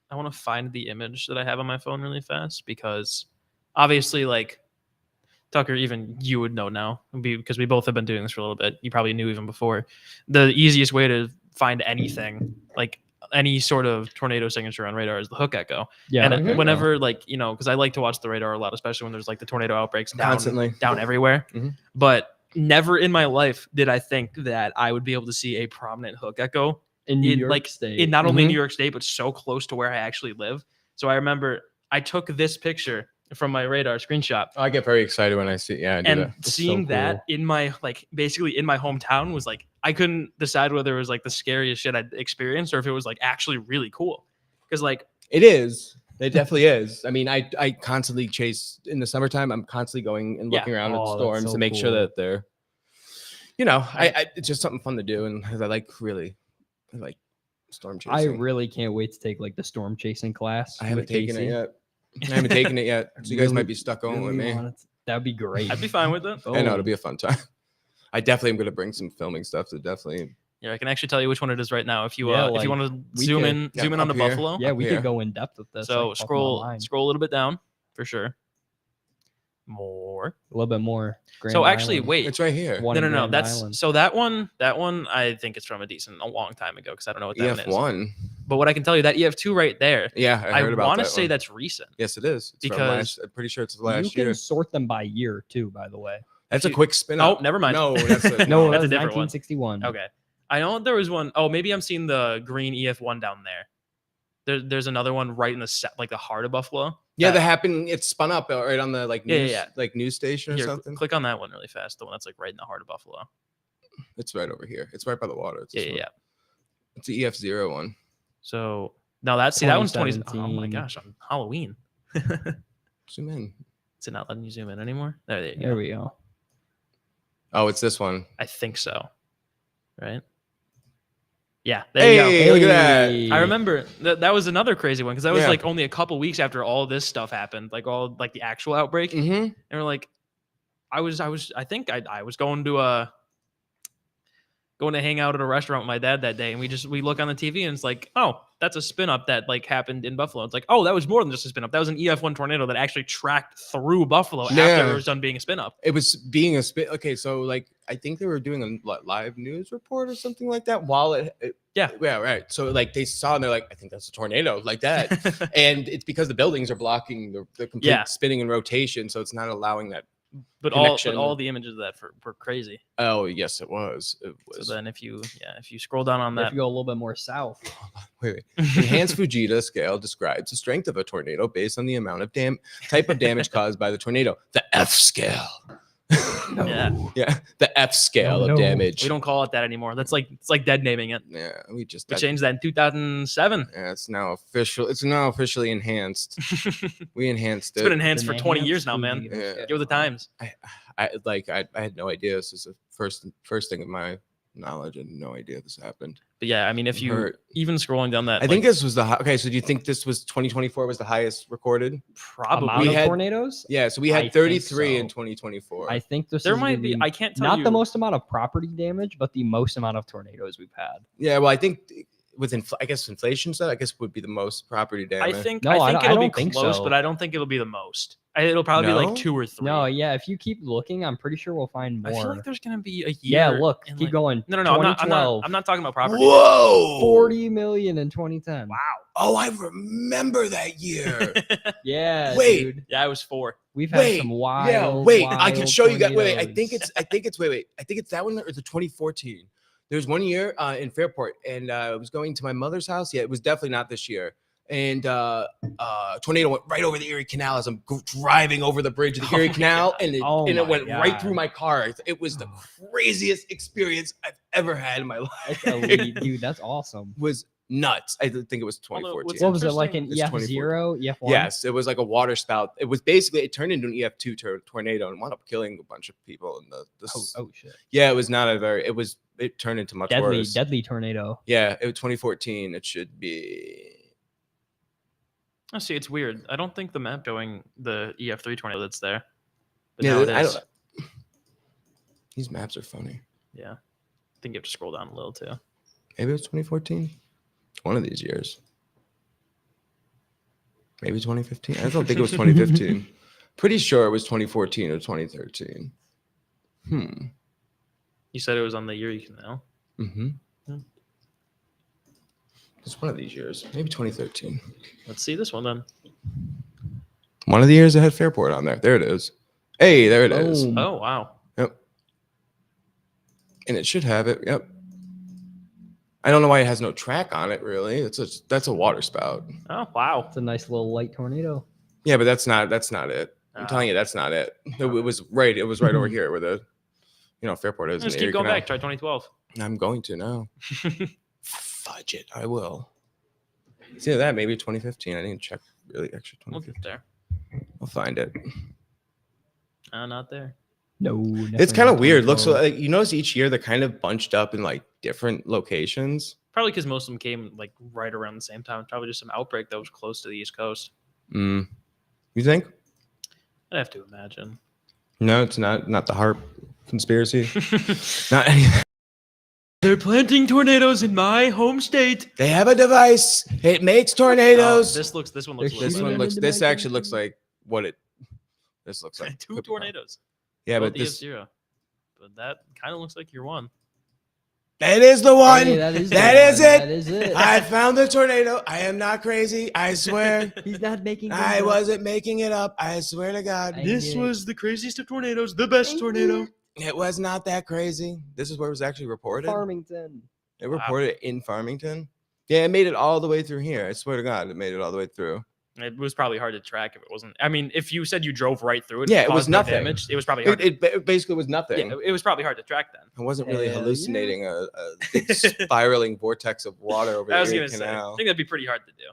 I want to find the image that I have on my phone really fast because obviously, like Tucker, even you would know now because we both have been doing this for a little bit. You probably knew even before. The easiest way to find anything, like any sort of tornado signature on radar, is the Hook Echo. Yeah. And Mhm. whenever, like, because I like to watch the radar a lot, especially when there's like the tornado outbreaks Constantly. down everywhere. Mhm. But never in my life did I think that I would be able to see a prominent Hook Echo in New in, York like, State. in not only Mhm. New York State, but so close to where I actually live. So I remember I took this picture from my radar screenshot, I get very excited when I see. Yeah, I do and that. It's so seeing that cool. in my basically in my hometown was like I couldn't decide whether it was like the scariest shit I'd experienced or if it was like actually really cool. Because like It is. It definitely is. I mean, I constantly chase in the summertime. I'm constantly going and Yeah. looking around Oh, at that's storms so to make sure cool. that they're, you know, I it's just something fun to do, and I like storm chasing. I really can't wait to take like the storm chasing class. I haven't with taken Casey. it yet. I haven't taken it yet, so you guys Really- might be stuck going with really me. want it. That'd be great. I'd be fine with it. I know it'll Oh, be a fun time. I definitely am going to bring some filming stuff to definitely. Yeah, I can actually tell you which one it is right now. If you Yeah, if you like, want to we zoom could- in Yeah, zoom in on the up here. buffalo. yeah, we here. could go in depth with this. So like, Pokemon scroll Online. scroll a little bit down for sure. More. a little bit more. So Grand actually, Island. wait. It's right here. One No, in no, no. Grand That's Island. so that one I think it's from a long time ago because I don't know what that one is. EF1. But what I can tell you that EF2 right there, Yeah, I I heard about want to that say one. that's recent. Yes, it is. It's from because last, I'm pretty sure it's You last can year. sort them by year too, by the way. That's a you- quick spin. Oh, never mind. No, that's a, No, That's that's a different one. 1961. Okay. I know there was one. Oh, maybe I'm seeing the green EF1 down there. There's another one right in the like the heart of Buffalo. Yeah, that- that happened. It spun up right on the like Yeah, yeah, news, yeah. like news station or Here, something. click on that one really fast. The one that's like right in the heart of Buffalo. It's right over here. It's right by the water. It's Yeah, this yeah, one. yeah. It's the EF0 one. So now that that one's 20. Oh my 2017. gosh, on Halloween. Zoom in. Is it not letting you zoom in anymore? There you There go. we go. Oh, it's this one. I think so. Right? Yeah, there you go. Hey, look at that. Hey. I remember that was another crazy one because that was Yeah. like only a couple weeks after all this stuff happened, like all like the actual outbreak. Mm-hmm. And we're like, I was going to hang out at a restaurant with my dad that day, and we look on the TV and it's like, oh, that's a spin up that like happened in Buffalo. It's like, oh, that was more than just a spin up. That was an EF1 tornado that actually tracked through Buffalo after Yeah. it was done being a spin up. It was being a spit. Okay, so like I think they were doing a live news report or something like that while Yeah. yeah, right. So like they saw and they're like, I think that's a tornado, like that. And it's because the buildings are blocking the complete Yeah. spinning and rotation, so it's not allowing that. but Connection. all the images of that were crazy. Oh yes, it was. It was. So then if you scroll down on If that, you go a little bit more south, Wait. Enhanced Fujita scale describes the strength of a tornado based on the amount of type of damage caused by the tornado. The F scale. Yeah. Yeah. The F scale No, of no. damage. we don't call it that anymore. That's like it's like dead naming it. Yeah, we just We changed that in 2007. yeah, it's now official. It's now officially enhanced. We enhanced It's it. been enhanced for 20 years now, man. Enhanced Yeah. Fujita Give it the times. I had no idea. This is the first thing of my knowledge. I had no idea this happened. But yeah, I mean, if It you hurt. even scrolling down that, I think this was the okay. So do you think this was 2024 was the highest recorded? probably amount We of had- tornadoes. Yeah. So we I had think 33 in so. 2024. I think this there is might gonna be. I can't tell not you. the most amount of property damage, but the most amount of tornadoes we've had. Yeah, well, I think with I guess inflation stuff, I guess would be the most property I damage. think No, I I think don't- I it'll be don't think close, so. but I don't think it'll be the most. It'll probably be No? like 2 or 3. No, yeah. If you keep looking, I'm pretty sure we'll find I more. feel like there's gonna be a year. Yeah, look, in, keep like- going. No, I'm not. 2012, I'm not talking about property. Whoa! 40 million in 2010. Wow. Oh, I remember that year. Yeah, Wait. dude. Yeah, I was 4. We've had Wait, some wild. yeah, wait. I can wild show you guys. Wait, I tornadoes. think it's wait. I think it's that one or the 2014. There's one year in Fairport, and I was going to my mother's house. Yeah, it was definitely not this year. And tornado went right over the Erie Canal as I'm driving over the bridge of the Oh Erie my Canal, God. and it, Oh and it my went right God. through my car. It was the craziest experience I've ever had in my life. That's elite, dude. That's awesome. Was nuts. I think it was Although, 2014. what's What was it like an It's 2014? EF0, EF1? Yes, it was like a water spout. It was basically it turned into an EF2 tornado and wound up killing a bunch of people. And Oh shit. yeah, it was not a very. It turned into much Deadly, worse. deadly tornado. Yeah, it was 2014. It should be. Oh, see, it's weird. I don't think the map showing the EF3 tornado that's there. But Yeah, now it I is. don't. These maps are funny. Yeah. I think you have to scroll down a little too. Maybe it was 2014. One of these years. Maybe 2015. I don't think it was 2015. Pretty sure it was 2014 or 2013. You said it was on the Erie Canal. Mm-hmm. Hmm. It's one of these years. Maybe 2013. Let's see this one then. One of the years that had Fairport on there. There it is. Hey, there it is. Boom. Oh, wow. Yep. And it should have it. Yep. I don't know why it has no track on it. Really, that's a water spout. Oh, wow. It's a nice little light tornado. Yeah, but that's not it. I'm telling you, that's not it. It was right. It was right over here where the, Fairport is. in Just the keep Erie going Canal. back. Try 2012. I'm going to now. Fudge it. I will. See that? Maybe 2015. I didn't check really extra We'll 2015. get there. I'll find it. Not there. No, It's definitely kind of not weird. Looks 2012. like you notice each year they're kind of bunched up in like different locations. Probably because most of them came like right around the same time. Probably just some outbreak that was close to the East Coast. You think? I'd have to imagine. No, it's not the HARP conspiracy. Not any. They're planting tornadoes in my home state. They have a device. It makes Oh, tornadoes. this one looks. They're a little shooting This better. one them looks. into This my actually looks country. like what it. This looks like Two could be fine. tornadoes. Yeah, Both but this. EF0. But that kind of looks like your one. That is the one. Hey, that is the That is one. it. That is it. I found the tornado. I am not crazy. I swear. He's not making. I things up. wasn't making it up. I swear to God. I- This was the craziest of tornadoes. The best tornado. It was not that crazy. This is where it was actually reported. Farmington. It reported it in Farmington. Yeah, it made it all the way through here. I swear to God, it made it all the way through. It was probably hard to track if it wasn't. I mean, if you said you drove right through it, Yeah, and it was caused no nothing. damage, it was probably hard. It basically was nothing. Yeah, it was probably hard to track then. I wasn't really Hell yeah. hallucinating a big spiraling vortex of water over I was the gonna Erie say, I Canal. think that'd be pretty hard to do.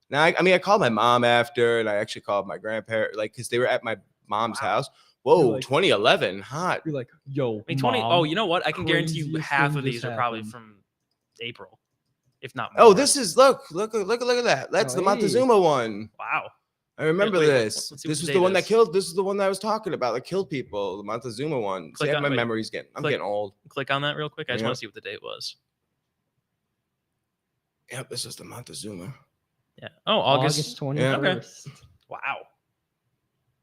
Now, I mean, I called my mom after, and I actually called my grandparents, like, because they were at my mom's Wow. house. Whoa, like- 2011, hot. You're like, yo, I mean, 20. Mom, Oh, you know what? I can guarantee you craziest half thing of these just are probably happened. from April, if not more. Oh, this is look at that. That's Oh, the hey. Montezuma one. Wow. I remember wait, this. let's see what This the was the date one that is. killed. This is the one that I was talking about that killed people. The Montezuma one. Click See, on- my wait. memory's getting. I'm Click- getting old. Click on that real quick. I just Yeah. want to see what the date was. Yep, this is the Montezuma. Yeah. Oh, August. 21st. Wow.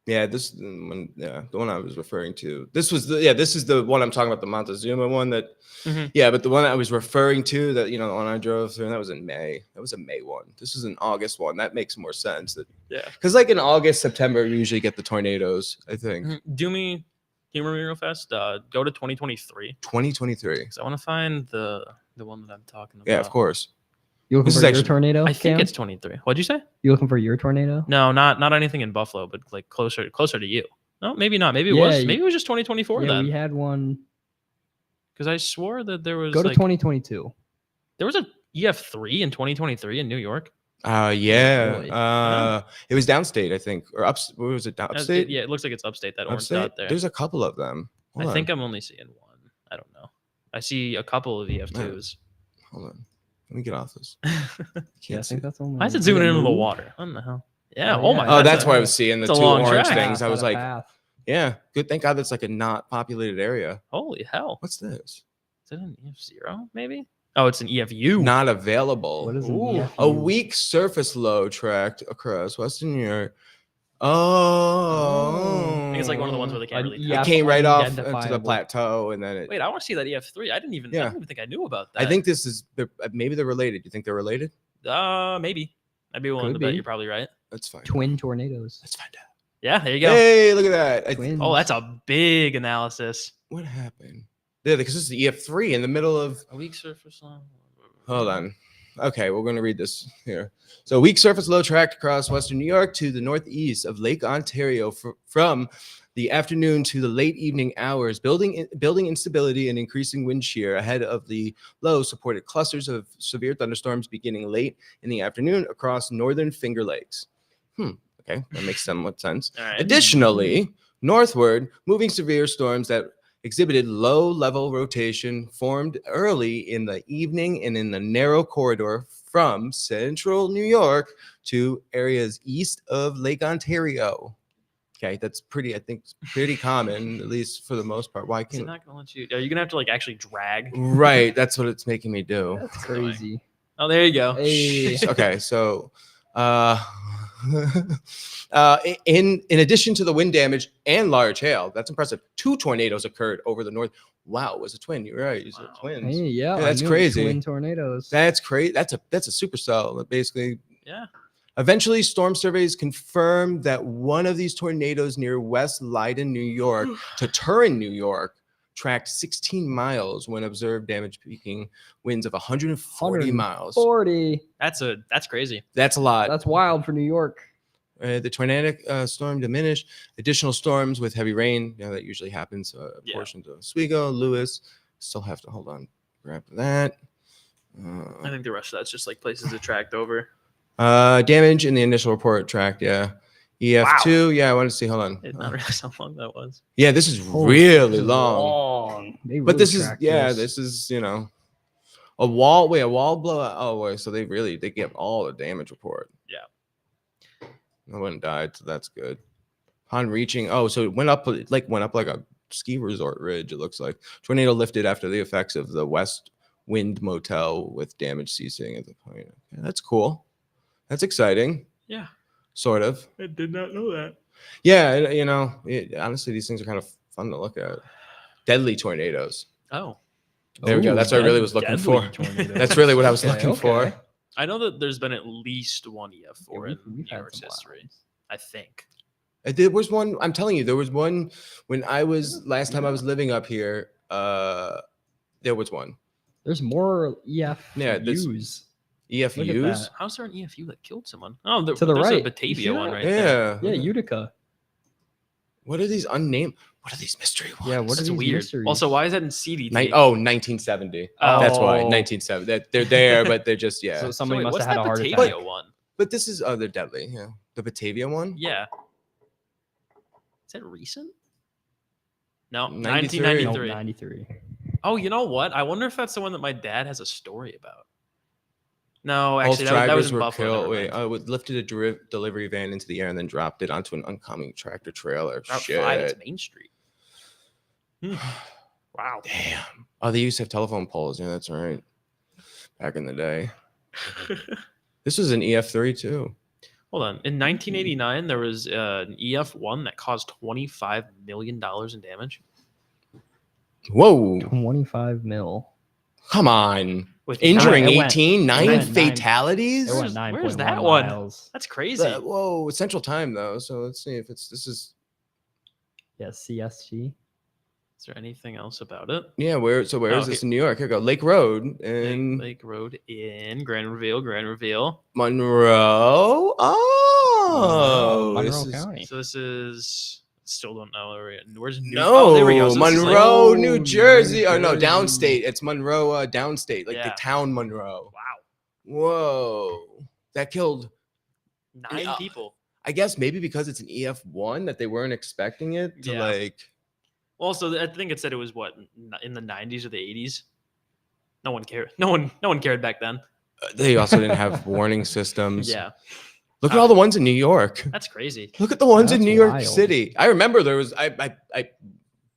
Yeah, this one. Yeah, the one I was referring to. This was the. Yeah, this is the one I'm talking about. The Montezuma one that. Mhm. Yeah, but the one I was referring to, that the one I drove through, and that was in May. That was a May one. This is an August one. That makes more sense. That Yeah. because like in August, September, we usually get the tornadoes. I think Mhm. Do me, humor me real fast. Go to 2023 2023. because I want to find the one that I'm talking about. Yeah, of course. You looking This for is your actually- tornado? I think Cam? it's 23. What'd you say? You looking for your tornado? No, not anything in Buffalo, but like closer to you. No, maybe not. Maybe it Yeah, was. Maybe it was just 2024 Yeah, we then. had one. Because I swore that there was Go to like 2022. there was a EF3 in 2023 in New York. Yeah. Really? It was downstate, I think, or what was it? Upstate. Yeah, it looks like it's upstate. That orange Upstate. dot there. There's a couple of them. Hold I on. think I'm only seeing one. I don't know. I see a couple of EF2s. Hold on. Let me get off this. Yeah, I Can't see. think that's only. Why is it Did zooming into the move? water? What the hell? Yeah. Oh, Oh my. yeah. Oh, God, that's a- why I was seeing the it's a two long orange track. things. I Path, was not a like, path. yeah, good. Thank God that's like a not populated area. Holy hell! What's this? Is it an EF0 maybe? Oh, it's an EFU. Not available. What is an Ooh, EFU? A weak surface low tracked across Western New York. Oh. I think it's like one of the ones where they can't An really. It EF came right off into the unidentifiable. plateau, and then it. Wait, I want to see that EF3. I didn't Yeah. even think I knew about that. I think this is maybe they're related. You think they're related? Maybe. I'd be willing Could to bet be. you're probably right. Let's find. Twin tornadoes. Let's find out. Yeah, there you go. Hey, look at that! Twins. Oh, that's a big analysis. What happened? Yeah, because this is the EF3 in the middle of. A weak surface. Hold on. Okay, we're going to read this here. So, weak surface low tracked across Western New York to the northeast of Lake Ontario from the afternoon to the late evening hours, building instability and increasing wind shear ahead of the low supported clusters of severe thunderstorms beginning late in the afternoon across northern Finger Lakes. Okay, that makes somewhat sense. All right. Additionally, northward, moving severe storms that exhibited low-level rotation formed early in the evening and in the narrow corridor from central New York to areas east of Lake Ontario. Okay, that's pretty, I think, pretty common, at least for the most part. Why Is it can't? not gonna let you? Are you gonna have to like actually drag? Right, that's what it's making me do. That's crazy. Oh, there you go. Hey. Okay, so in addition to the wind damage and large hail, that's impressive. 2 tornadoes occurred over the north. Wow, it was a twin. You're right. You said Wow. twins. Hey, yeah, I that's knew it. crazy. Twin tornadoes. That's crazy. That's a supercell. Basically, Yeah. eventually, storm surveys confirmed that one of these tornadoes near West Leiden, New York, to Turin, New York, tracked 16 miles when observed damage peaking winds of 140 miles. 40. That's crazy. That's a lot. That's wild for New York. The tornadic storm diminished. Additional storms with heavy rain. That usually happens. Yeah. Portions of Oswego, Lewis. Still have to hold on. grab that. I think the rest of that's just like places to tracked over. Damage in the initial report tracked. Yeah. EF2. Yeah, I want to see. Hold on. I did not realize how long that was. Yeah, this is Holy shit, really this is long. They But really this is tracked this is a wall. Wait, a wall blowout. Oh wait, so they give all the damage report. Yeah. No one died, so that's good. Upon reaching, so it went up like a ski resort ridge. It looks like tornado lifted after the effects of the west wind motel with damage ceasing at the point. Okay, that's cool. That's exciting. Yeah. Sort of. I did not know that. Yeah, honestly, these things are kind of fun to look at. Deadly tornadoes. Oh. There we go. That's what I really was looking for. That's really what I was looking for. I know that there's been at least one EF4 Yeah, in we've New had York's some history. wild I think. There was one. I'm telling you, there was one when I was last time I was living up here. There was one. There's more EFUs. Yeah, this- Look at EFUs. that. How's there an EFU that killed someone? Oh, To the there's a right. You Batavia see one that? right there. Yeah. Yeah, Utica. What are these unnamed? What are these mystery ones? Yeah, what are That's these weird. mysteries? Also, why is that in CDT? 1970. That's why Oh. 1970. They're there, but they're just So somebody wait, must what's have had that a heart Batavia attack. one? But this is they're deadly. Yeah, the Batavia one. Yeah. Is that recent? No, 93. 1993. No, 93. Oh, you know what? I wonder if that's the one that my dad has a story about. No, Both actually, that was drivers in were Buffalo. killed. never Wait, mind. lifted a delivery van into the air and then dropped it onto an oncoming tractor trailer. Route 5, Shit. it's Main Street. Wow. Damn. Oh, they used to have telephone poles. Yeah, that's right. Back in the day. This was an EF3 too. Hold on. In 1989, there was an EF1 that caused $25 million in damage. Whoa. 25 mil. Come on. With Injuring It went- 18, it nine went nine- fatalities. It went Where's 9.1 that one? miles. That's crazy. Whoa, it's Central Time though. So let's see if this is Yeah, CSG. Is there anything else about it? where is Oh, this in New York? Here we go. Lake Road in Lake Road in Grand Reveal. Monroe. Oh, Monroe this is- County. So this is still don't know. Where's New? No, there we go. So this is like- Monroe, Oh, New Jersey. New Oh no, Jersey. downstate. It's Monroe, downstate, like the Yeah. town Monroe. wow, Whoa, that killed. 9 Yeah. people. I guess maybe because it's an EF1 that they weren't expecting it to Yeah. like. Also, I think it said it was what in the 90s or the 80s. No one cared. No one cared back then. They also didn't have warning systems. Yeah, Look at all the ones in New York. that's crazy. Look at the ones in That's New York wild. City. I remember there was I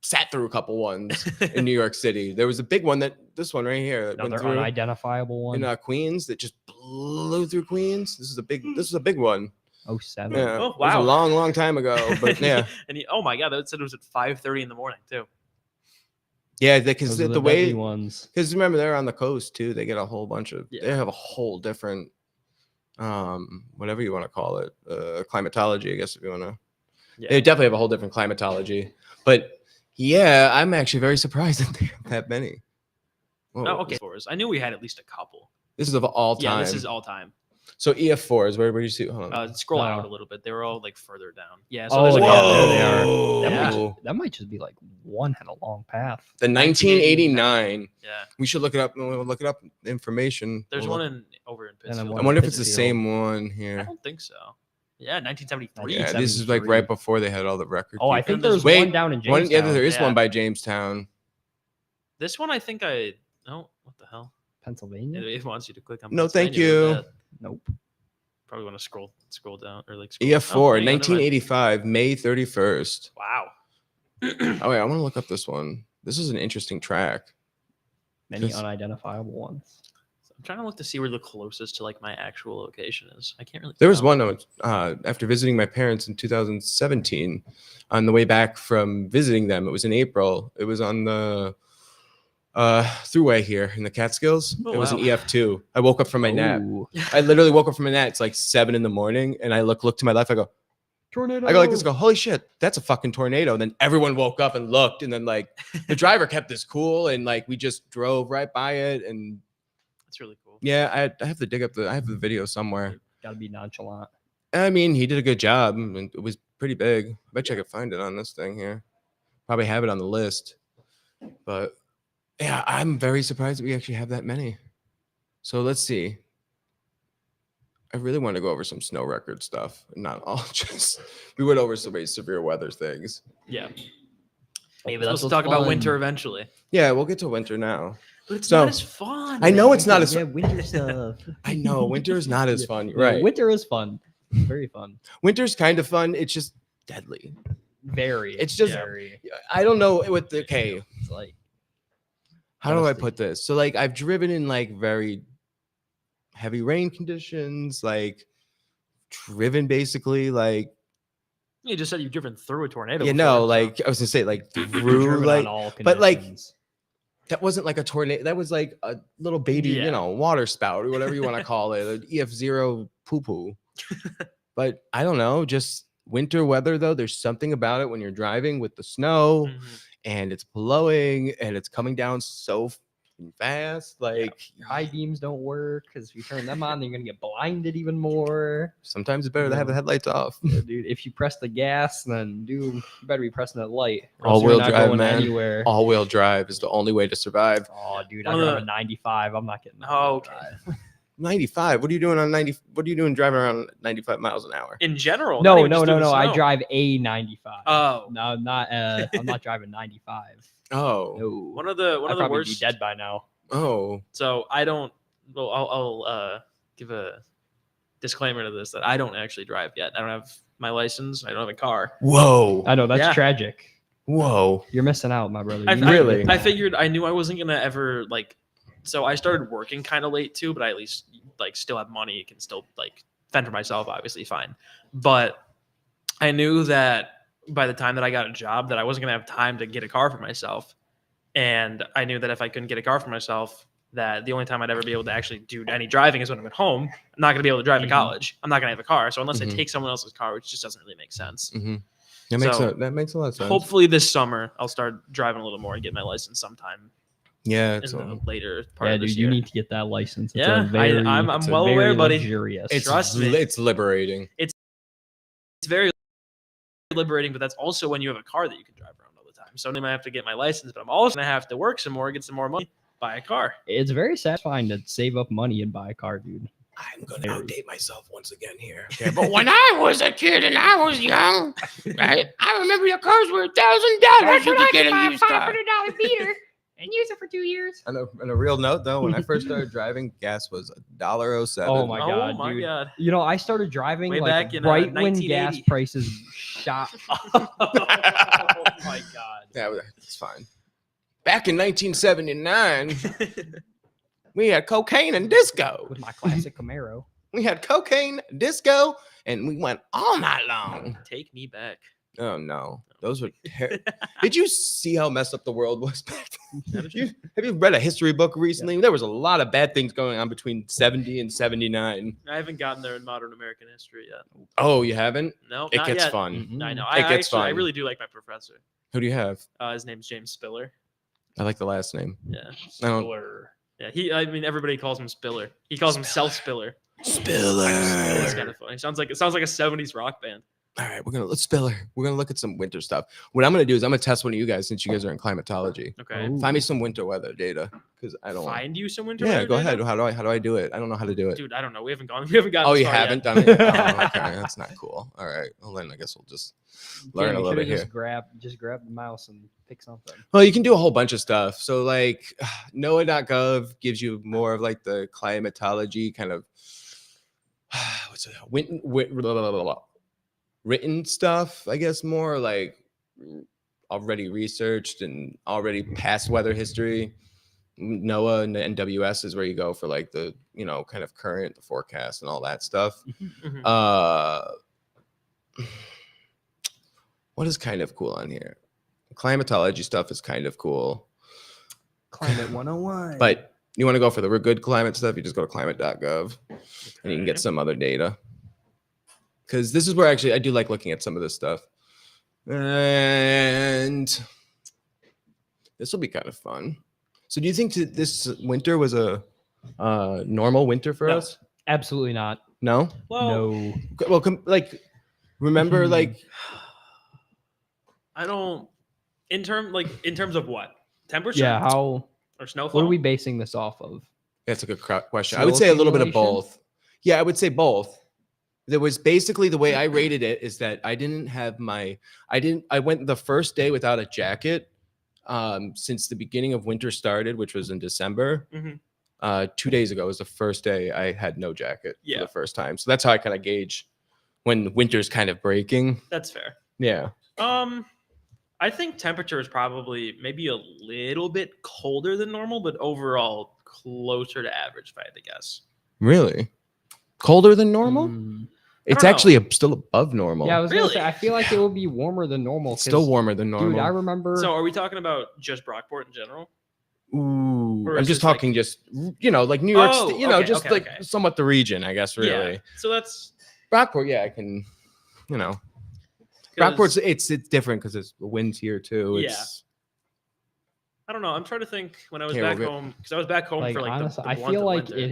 sat through a couple ones in New York City. There was a big one this one right here that went Another through unidentifiable one. in Queens that just blew through Queens. This is a big one. 07. Yeah. Oh, It was a wow. long time ago. But yeah. And oh my god, that said it was at 5:30 in the morning too. Yeah, because Those are the way deadly ones. because remember they're on the coast too. They get a whole bunch of Yeah. they have a whole different whatever you want to call it, climatology, I guess if you want to. Yeah. They definitely have a whole different climatology. But yeah, I'm actually very surprised that they have that many. Whoa, Oh, okay. I knew we had at least a couple. This is of all time. Yeah, this is all time. So EF4s, where do you see? Hold on. Scroll Oh. out a little bit. They were all like further down. Yeah. So Oh, there's a yeah, couple. there they are. Whoa. That, Yeah. that might just be like one had a long path. The 1989. Yeah. We should look it up. We'll look it up. Information. There's We'll one look- over in And then Pittsfield. I one- wonder if it's the Pittsfield. same one I here. don't think so. Yeah, 1973. Yeah, this is like 73. right before they had all the records. Oh, I And think there's there's Wait, one down in Jamestown. Yeah, there is Yeah. one by Jamestown. This one, I think I. Oh, what the hell? Pennsylvania. It wants you to click on. No, thank Pennsylvania really you. bad. Nope. Probably want to scroll down or like. Scroll EF4, oh, hang on, never mind. 1985, May 31st. Wow. Oh wait, I want to look up this one. This is an interesting track. Many This- unidentifiable ones. I'm trying to look to see where the closest to like my actual location is. I can't really. There was tell. one after visiting my parents in 2017. On the way back from visiting them, it was in April. It was on the throughway here in the Catskills. Oh, It was an wow. EF2. I woke up from my nap. Ooh. I literally woke up from my nap. It's like 7 in the morning, and I look to my left. I go Tornado. like this. I go, holy shit, that's a fucking tornado. And then everyone woke up and looked, and then like the driver kept this cool, and like we just drove right by it. And That's really cool. yeah, I have to dig up I have the video somewhere. Gotta be nonchalant. I mean, he did a good job, and it was pretty big. I bet you I could find it on this thing here. Probably have it on the list, but Yeah, I'm very surprised that we actually have that many. So let's see. I really want to go over some snow record stuff, not all just. We went over some very severe weather things. Yeah. Hey, We're supposed to talk about winter eventually. Yeah, we'll get to winter now. But it's So, not as fun. I know it's not as. Yeah, winter stuff. I know winter is not as fun, Yeah, right? Winter is fun. Very fun. Winter's kind of fun. It's just deadly. Very. It's just- very. I don't know with the okay. It's like How do I Honestly. put this? So like I've driven in like very heavy rain conditions, like driven basically like You just said you've driven through a tornado. you before, know so- like I was gonna say like driven through on like all but, like, conditions. that wasn't like a tornado. That was like a little baby, Yeah. you know, water spout or whatever you want to call it, an EF0 poo poo. But I don't know, just winter weather though. There's something about it when you're driving with the snow Mhm. and it's blowing and it's coming down so fucking fast. Like Your high beams don't work because if you turn them on, then you're gonna get blinded even more. sometimes it's better to have the Yeah. headlights off. Yeah, dude, if you press the gas, then dude, you better be pressing that light. or All else you're wheel not drive, going man. Anywhere. All-wheel drive is the only way to survive. Oh, dude, One I of drive the- a 95. I'm not getting. Oh, all-wheel okay. drive. 95. What are you doing on 90? What are you doing driving around 95 miles an hour? In general. not No, even no, just no, through the no. I snow. drive a 95. Oh. No, not. I'm not driving 95. Oh, No. One of the I'd probably worst. be dead by now. oh, So I don't. Well, I'll give a disclaimer to this that I don't actually drive yet. I don't have my license. I don't have a car. whoa, I know that's Yeah. tragic. whoa. You're missing out, my brother. I, You Really? I figured I knew I wasn't gonna ever like. So I started working kind of late too, but I at least like still have money, can still like fend for myself, obviously fine. But I knew that by the time that I got a job, that I wasn't gonna have time to get a car for myself, and I knew that if I couldn't get a car for myself, that the only time I'd ever be able to actually do any driving is when I'm at home. I'm not gonna be able to drive Mhm. to college. I'm not gonna have a car, so unless Mhm. I take someone else's car, which just doesn't really make sense. Mm-hmm. That makes a lot of sense. Hopefully this summer I'll start driving a little more and get my license sometime yeah, in it's, the later part Yeah, of dude, this you year. need to get that license. It's Yeah, a very, I'm it's a well very aware, buddy. luxurious. Trust me. it's liberating. It's very liberating, but that's also when you have a car that you can drive around all the time. So I'm gonna have to get my license, but I'm also gonna have to work some more, get some more money, buy a car. It's very satisfying to save up money and buy a car, dude. I'm gonna Very. outdate myself once again here. Okay, but when I was a kid and I was young, right, I remember your cars were $1,000. You could get a used car. beater and use it for 2 years. On a real note, though, when I first started driving, gas was $1.07. Oh my god, oh my dude. god. You know, I started driving Way like back in, right when gas 1980. prices shot. Oh my god. Yeah, it's fine. Back in 1979, we had cocaine and disco. With my classic Camaro. We had cocaine, disco, and we went all night long. Take me back. Oh no, those were. Did you see how messed up the world was back then? Have you read a history book recently? There was a lot of bad things going on between 70 and 79. I haven't gotten there in modern American history yet. Oh, you haven't? No, It not gets yet. fun. Mhm. I know. It gets I fun. really do like my professor. Who do you have? His name's James Spiller. I like the last name. Yeah. I don't. Blur. Yeah. I mean, everybody calls him Spiller. He calls himself Spiller. It's Spiller. kind of funny. It sounds like a 70s rock band. All right, let's Spiller. We're gonna look at some winter stuff. What I'm gonna do is I'm gonna test one of you guys since you guys are in climatology. Okay. Ooh. Find me some winter weather data because I don't. Find you some winter. Yeah, weather go data? ahead. How do I do it? I don't know how to do it. Dude, I don't know. We haven't gotten. Oh, this you far yet. haven't done it? Oh, okay, that's not cool. All right. Well, then I guess we'll just learn Damn, a you little bit should've here. just grab the mouse and pick something. Well, you can do a whole bunch of stuff. So, like, NOAA.gov gives you more of like the climatology kind of what's it? Written stuff, I guess, more like already researched and already past weather history. NOAA and the NWS is where you go for like the kind of current, the forecast, and all that stuff. Mhm. What is kind of cool on here? Climatology stuff is kind of cool, Climate 101. but you want to go for the good climate stuff, you just go to climate.gov and you can get Okay. some other data. Because this is where actually I do like looking at some of this stuff. And this will be kind of fun. So do you think this winter was a normal winter for No. us? Absolutely not. No? Well, No. Well, like, remember, like, I don't. In terms of what temperature? Yeah, how or snowfall? What are we basing this off of? That's a good question. I Snow would say a little bit of accumulation? both. Yeah, I would say both. There was basically the way I rated it is that I didn't have I went the first day without a jacket since the beginning of winter started, which was in December. Mhm. 2 days ago was the first day I had no jacket Yeah. for the first time. So that's how I kind of gauge when winter's kind of breaking. That's fair. Yeah. I think temperature is probably maybe a little bit colder than normal, but overall closer to average, if I had to guess. Really? Colder than normal? Mm. It's don't know. actually still above normal. Yeah, I was gonna say Really? I feel like it would be warmer than normal. It's still 'cause, warmer than normal. Dude, I remember. So are we talking about just Brockport in general? Ooh, Or I'm is just this like- talking just like New York, Oh, State, just okay, like okay. somewhat the region, I guess, really. Yeah. So that's Brockport, yeah, I can, Brockport's 'cause- it's different because it's the winds here too. Yeah. It's I don't know. I'm trying to think when I was Okay, back we'll go- home because I was back home like for like honestly, the I blunt feel of like winter. it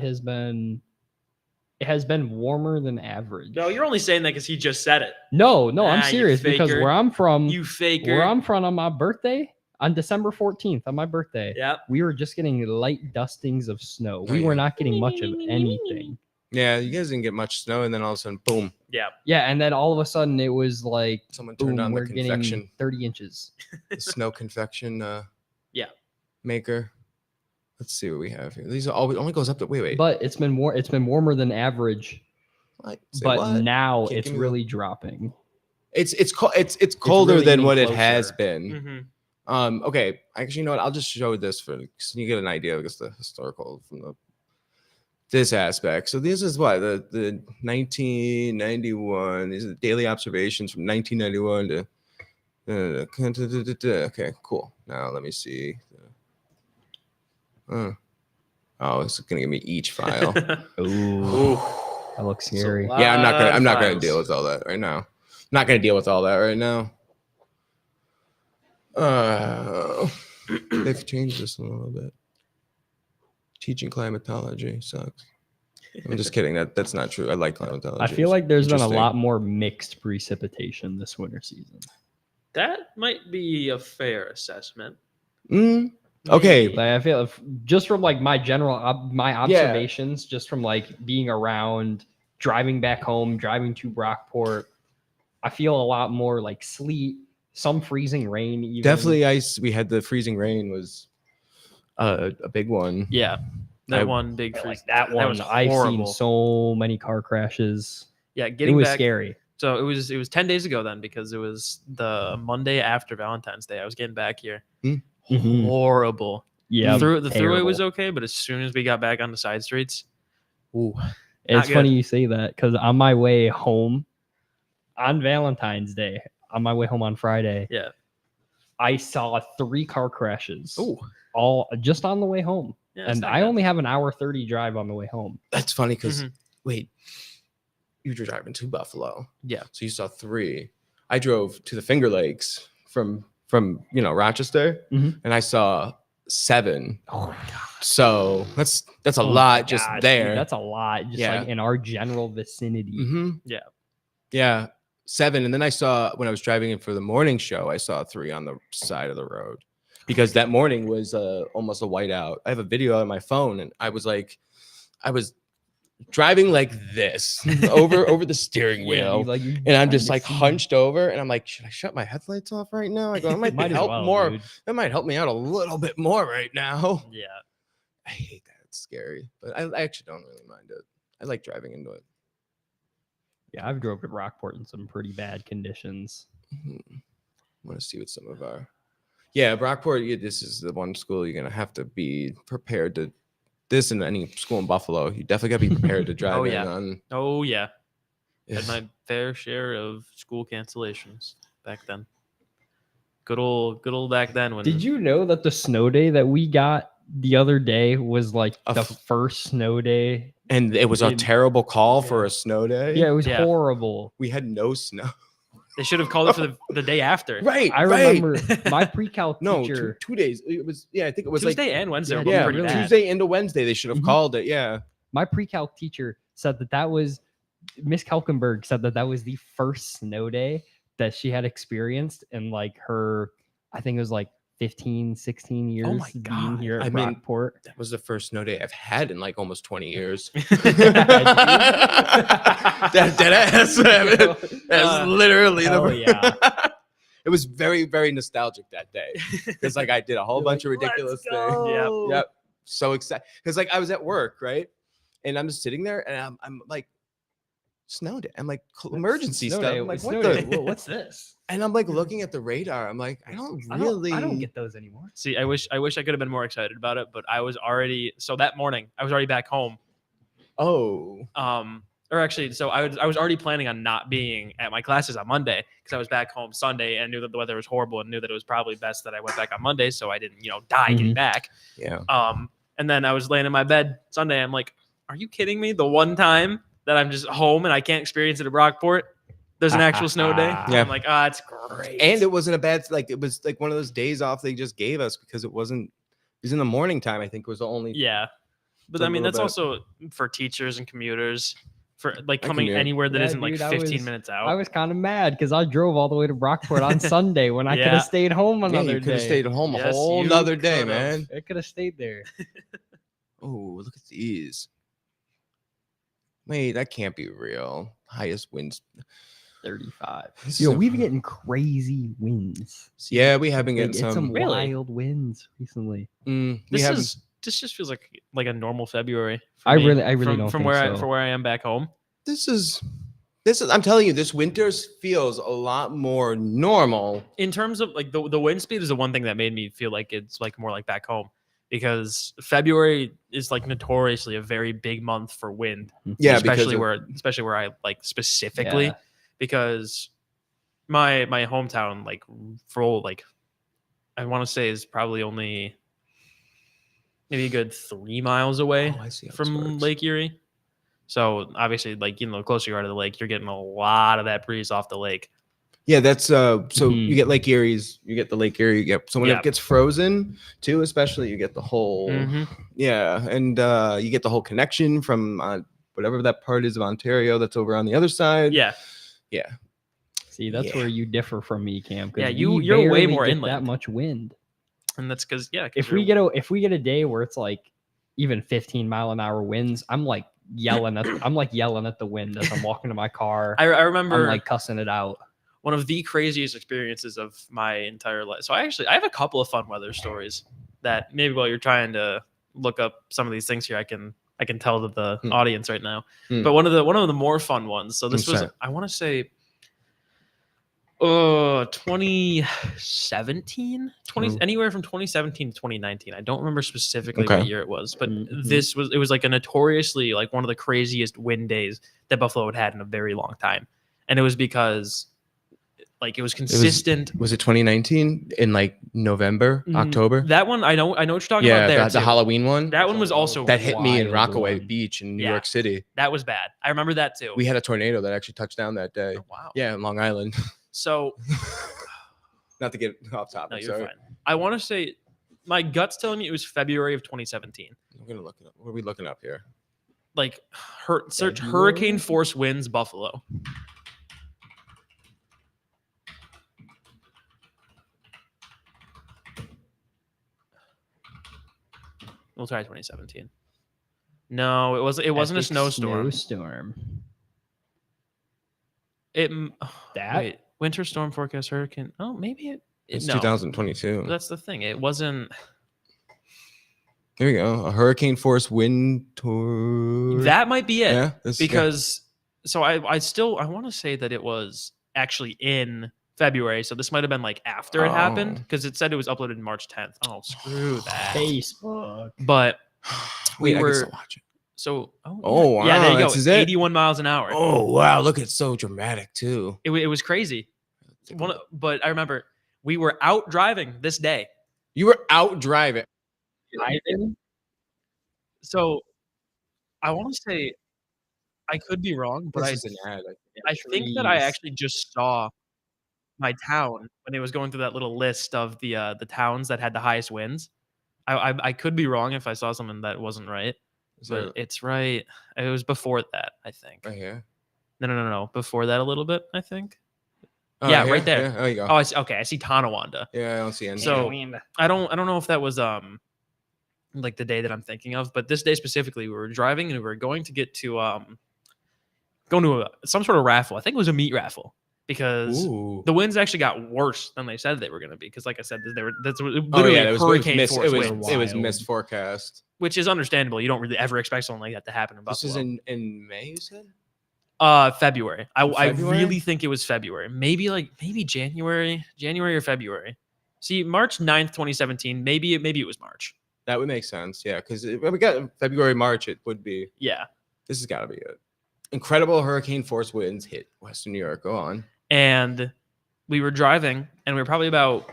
has been warmer than average. No, you're only saying that because he just said it. no, I'm Ah, you serious because faker. where I'm from, You faker. where I'm from on my birthday, on December 14th, on my birthday, Yeah. we were just getting light dustings of snow. Oh, We were yeah. not getting much of anything. yeah, you guys didn't get much snow, and then all of a sudden, boom, Yeah. Yeah, and then all of a sudden it was like, someone turned boom, on the we're getting convection, 30 inches. the snow convection Yeah. maker. Let's see what we have here. These are all only goes up to wait. But it's been warmer than average. What? Say But what? now Can't it's give me the- really dropping. It's colder really than getting what it has closer. been. Mm-hmm. Okay, actually, you know what? I'll just show this so you get an idea of the historical from this aspect. So this is what the 1991. These are the daily observations from 1991 to. Okay, cool. Now let me see. Oh, it's gonna give me each file. Ooh, that looks scary. lot. Yeah, I'm not gonna Files. deal with all that right now. Not gonna deal with all that right now. They've changed this a little bit. Teaching climatology sucks. I'm just kidding. That's not true. I like climatology. I feel like there's been a Interesting. lot more mixed precipitation this winter season. That might be a fair assessment. Okay. Like I feel just from like my general my observations, just from like being around, driving back home, driving to Brockport, I feel a lot more like sleet, some freezing rain. Even. Definitely ice. We had the freezing rain was a big one. Yeah. That I- one big Like freeze. that one. was I've seen horrible. so many car crashes. Yeah, It getting was back. scary. So it was 10 days ago then because it was the Monday after Valentine's Day. I was getting back here. Mhm. Horrible. Yeah, the thruway terrible. was okay, but as soon as we got back on the side streets, ooh, It's Not funny good. you say that because on my way home on Valentine's Day, on my way home on Friday, yeah. I saw 3 car crashes. Ooh. All just on the way home. Yeah, it's And not I good. only have an hour 30 drive on the way home. That's funny because Mhm. wait, you were driving to Buffalo. Yeah. So you saw 3. I drove to the Finger Lakes from Rochester, Mhm. and I saw 7. Oh my god. So that's a Oh my lot just gosh, dude, there. that's a lot just Yeah. like in our general vicinity. Yeah. Yeah. 7. And then I saw when I was driving in for the morning show, I saw 3 on the side of the road because that morning was almost a whiteout. I have a video on my phone, and I was driving like this over the steering Yeah, wheel. dude, like, you're And I'm trying just to like see- hunched over, and I'm like, should I shut my headlights off right now? I go, that might, Might as help well, more. dude. That might help me out a little bit more right now. Yeah. I hate that. It's scary, but I actually don't really mind it. I like driving into it. Yeah, I've drove to Rockport in some pretty bad conditions. Want to see what some of our, yeah, Brockport. This is the one school you're gonna have to be prepared to. This and any school in Buffalo, you definitely gotta be prepared to drive Oh, in yeah. on. Oh yeah. Yeah. Had my fair share of school cancellations back then. Good old back then when Did you know that the snow day that we got the other day was like A the f- first snow day? And it was a in- terrible call for yeah. a snow day. Yeah, it was Yeah. horrible. We had no snow. they should have called it for the day after. Right. I right. remember my pre-calc No, teacher. 2 days. It was I think it was Tuesday and Wednesday were Yeah, both yeah, pretty really. bad. Tuesday into Wednesday. They should have Mhm. called it. Yeah. My pre-calc teacher said that was Miss Kelkenberg said that was the first snow day that she had experienced in like her, I think it was like 15, 16 years Oh my being God. here at I mean, Brockport. That was the first snow day I've had in like almost 20 years. Dead ass. That's literally hell the. yeah. It was very, very nostalgic that day because like I did a whole You're bunch like, of ridiculous "Let's things. go." Yep. So excited because like I was at work, right? And I'm just sitting there and I'm like, snow day. I'm like emergency Snow stuff. day, I'm like, snow what day. the? What's this? And I'm like looking at the radar. I'm like, I don't really. I don't get those anymore. See, I wish I could have been more excited about it, but I was already that morning I was already back home. Oh. Or actually, so I was already planning on not being at my classes on Monday because I was back home Sunday and knew that the weather was horrible and knew that it was probably best that I went back on Monday so I didn't die getting back. Yeah. And then I was laying in my bed Sunday. I'm like, are you kidding me? The one time that I'm just home and I can't experience it at Brockport, there's an actual snow day. Yeah. I'm like, ah, it's great. And it wasn't a bad it was like one of those days off they just gave us because it was in the morning time. I think was the only. yeah, but It's a I mean little that's bit- also for teachers and commuters for like I coming commute. anywhere that Yeah, isn't like dude, I 15 was- minutes out. I was kind of mad because I drove all the way to Brockport on Sunday when I could Yeah. have stayed home Yeah, another you could have day. stayed at home a Yes, whole you nother day, could've. man. I could have stayed there. Oh, look at these. Wait, that can't be real. Highest winds. 35. This Yo, is a- we've been getting crazy winds. Yeah, we have been Like, getting it's some Really? wild winds recently. we this haven't- just feels like a normal February. for I me really from, don't from think where so. from where I am back home. This is. I'm telling you, this winter feels a lot more normal. In terms of like the wind speed is the one thing that made me feel like it's like more like back home because February is like notoriously a very big month for wind. Yeah, especially because where I like specifically Yeah. because my hometown like for like I want to say is probably only maybe a good 3 miles away I see how this from works. Lake Erie. So obviously, like the closer you are to the lake, you're getting a lot of that breeze off the lake. Yeah, that's so Mhm. you get Lake Erie's, you get the Lake Erie, you get so when Yeah. it gets frozen too, especially you get the whole Mhm. yeah, and you get the whole connection from whatever that part is of Ontario that's over on the other side. Yeah, See, that's Yeah. where you differ from me, Cam. 'cause Yeah, we you're way barely more get inland. that much wind. and that's because If we get a day where it's like even 15-mile-an-hour winds, I'm like yelling at the wind as I'm walking to my car. I remember I'm like cussing it out. one of the craziest experiences of my entire life. So I have a couple of fun weather stories that maybe while you're trying to look up some of these things here, I can tell to the Hmm. audience right now. Hmm. But one of the more fun ones. So this was Okay. I want to say 2017 Ooh. anywhere from 2017 to 2019. I don't remember specifically Okay. what year it was, but Mhm. it was like a notoriously like one of the craziest wind days that Buffalo had had in a very long time. And it was because like it was consistent. Was it 2019 in like November, Mm, October? That one I know what you're talking Yeah, about there. the too. Halloween one. That one was also That hit me in wild Rockaway one. Beach in New Yeah. York City. that was bad. I remember that too. We had a tornado that actually touched down that day. Oh, wow. Yeah, in Long Island. So Not to get off topic. no, you're sorry. fine. I want to say my gut's telling me it was February of 2017. I'm gonna look it up. What are we looking up here? Like search February? hurricane force winds Buffalo. We'll try 2017. No, it wasn't a Epic snowstorm. Snowstorm. That? Wait, winter storm forecast hurricane. Oh, maybe It's no. 2022. That's the thing. It wasn't There you go. A hurricane force wind tour. that might be it. yeah, this- yeah. Because so I want to say that it was actually in February, so this might have been like after it happened Oh. because it said it was uploaded March 10th. Oh, screw that. Facebook. But Wait, I can were- still watch it. so Oh, yeah, there wow, you this go. is it? 81 miles an hour. Oh wow, look, it's so dramatic too. It was crazy. But I remember we were out driving this day. You were out driving. Driving? So I want to say I could be wrong, but This is an ad. I think that I Trees. actually just saw my town when it was going through that little list of the towns that had the highest winds. I could be wrong if I saw something that wasn't right, Is but that it's right. It was before that, I think. right here? No. Before that a little bit, I think. Yeah, here? right there. Yeah, there you go. Oh, okay. I see Tonawanda. Yeah, I don't see any. So- I don't know if that was like the day that I'm thinking of, but this day specifically, we were driving and we were going to get to going to some sort of raffle. I think it was a meat raffle because Ooh. the winds actually got worse than they said they were going to be. Because like I said, that's Oh literally yeah, it was hurricane missed. force It was winds, it was Wild. missed forecast. which is understandable. You don't really ever expect something like that to happen in This Buffalo. is in May, you said? February. I February? really think it was February. Maybe January or February. See, March 9th, 2017. Maybe it was March. That would make sense. Yeah, because we got February, March. It would be. Yeah. This has got to be it. Incredible hurricane force winds hit Western New York. Go on. And we were driving and we were probably about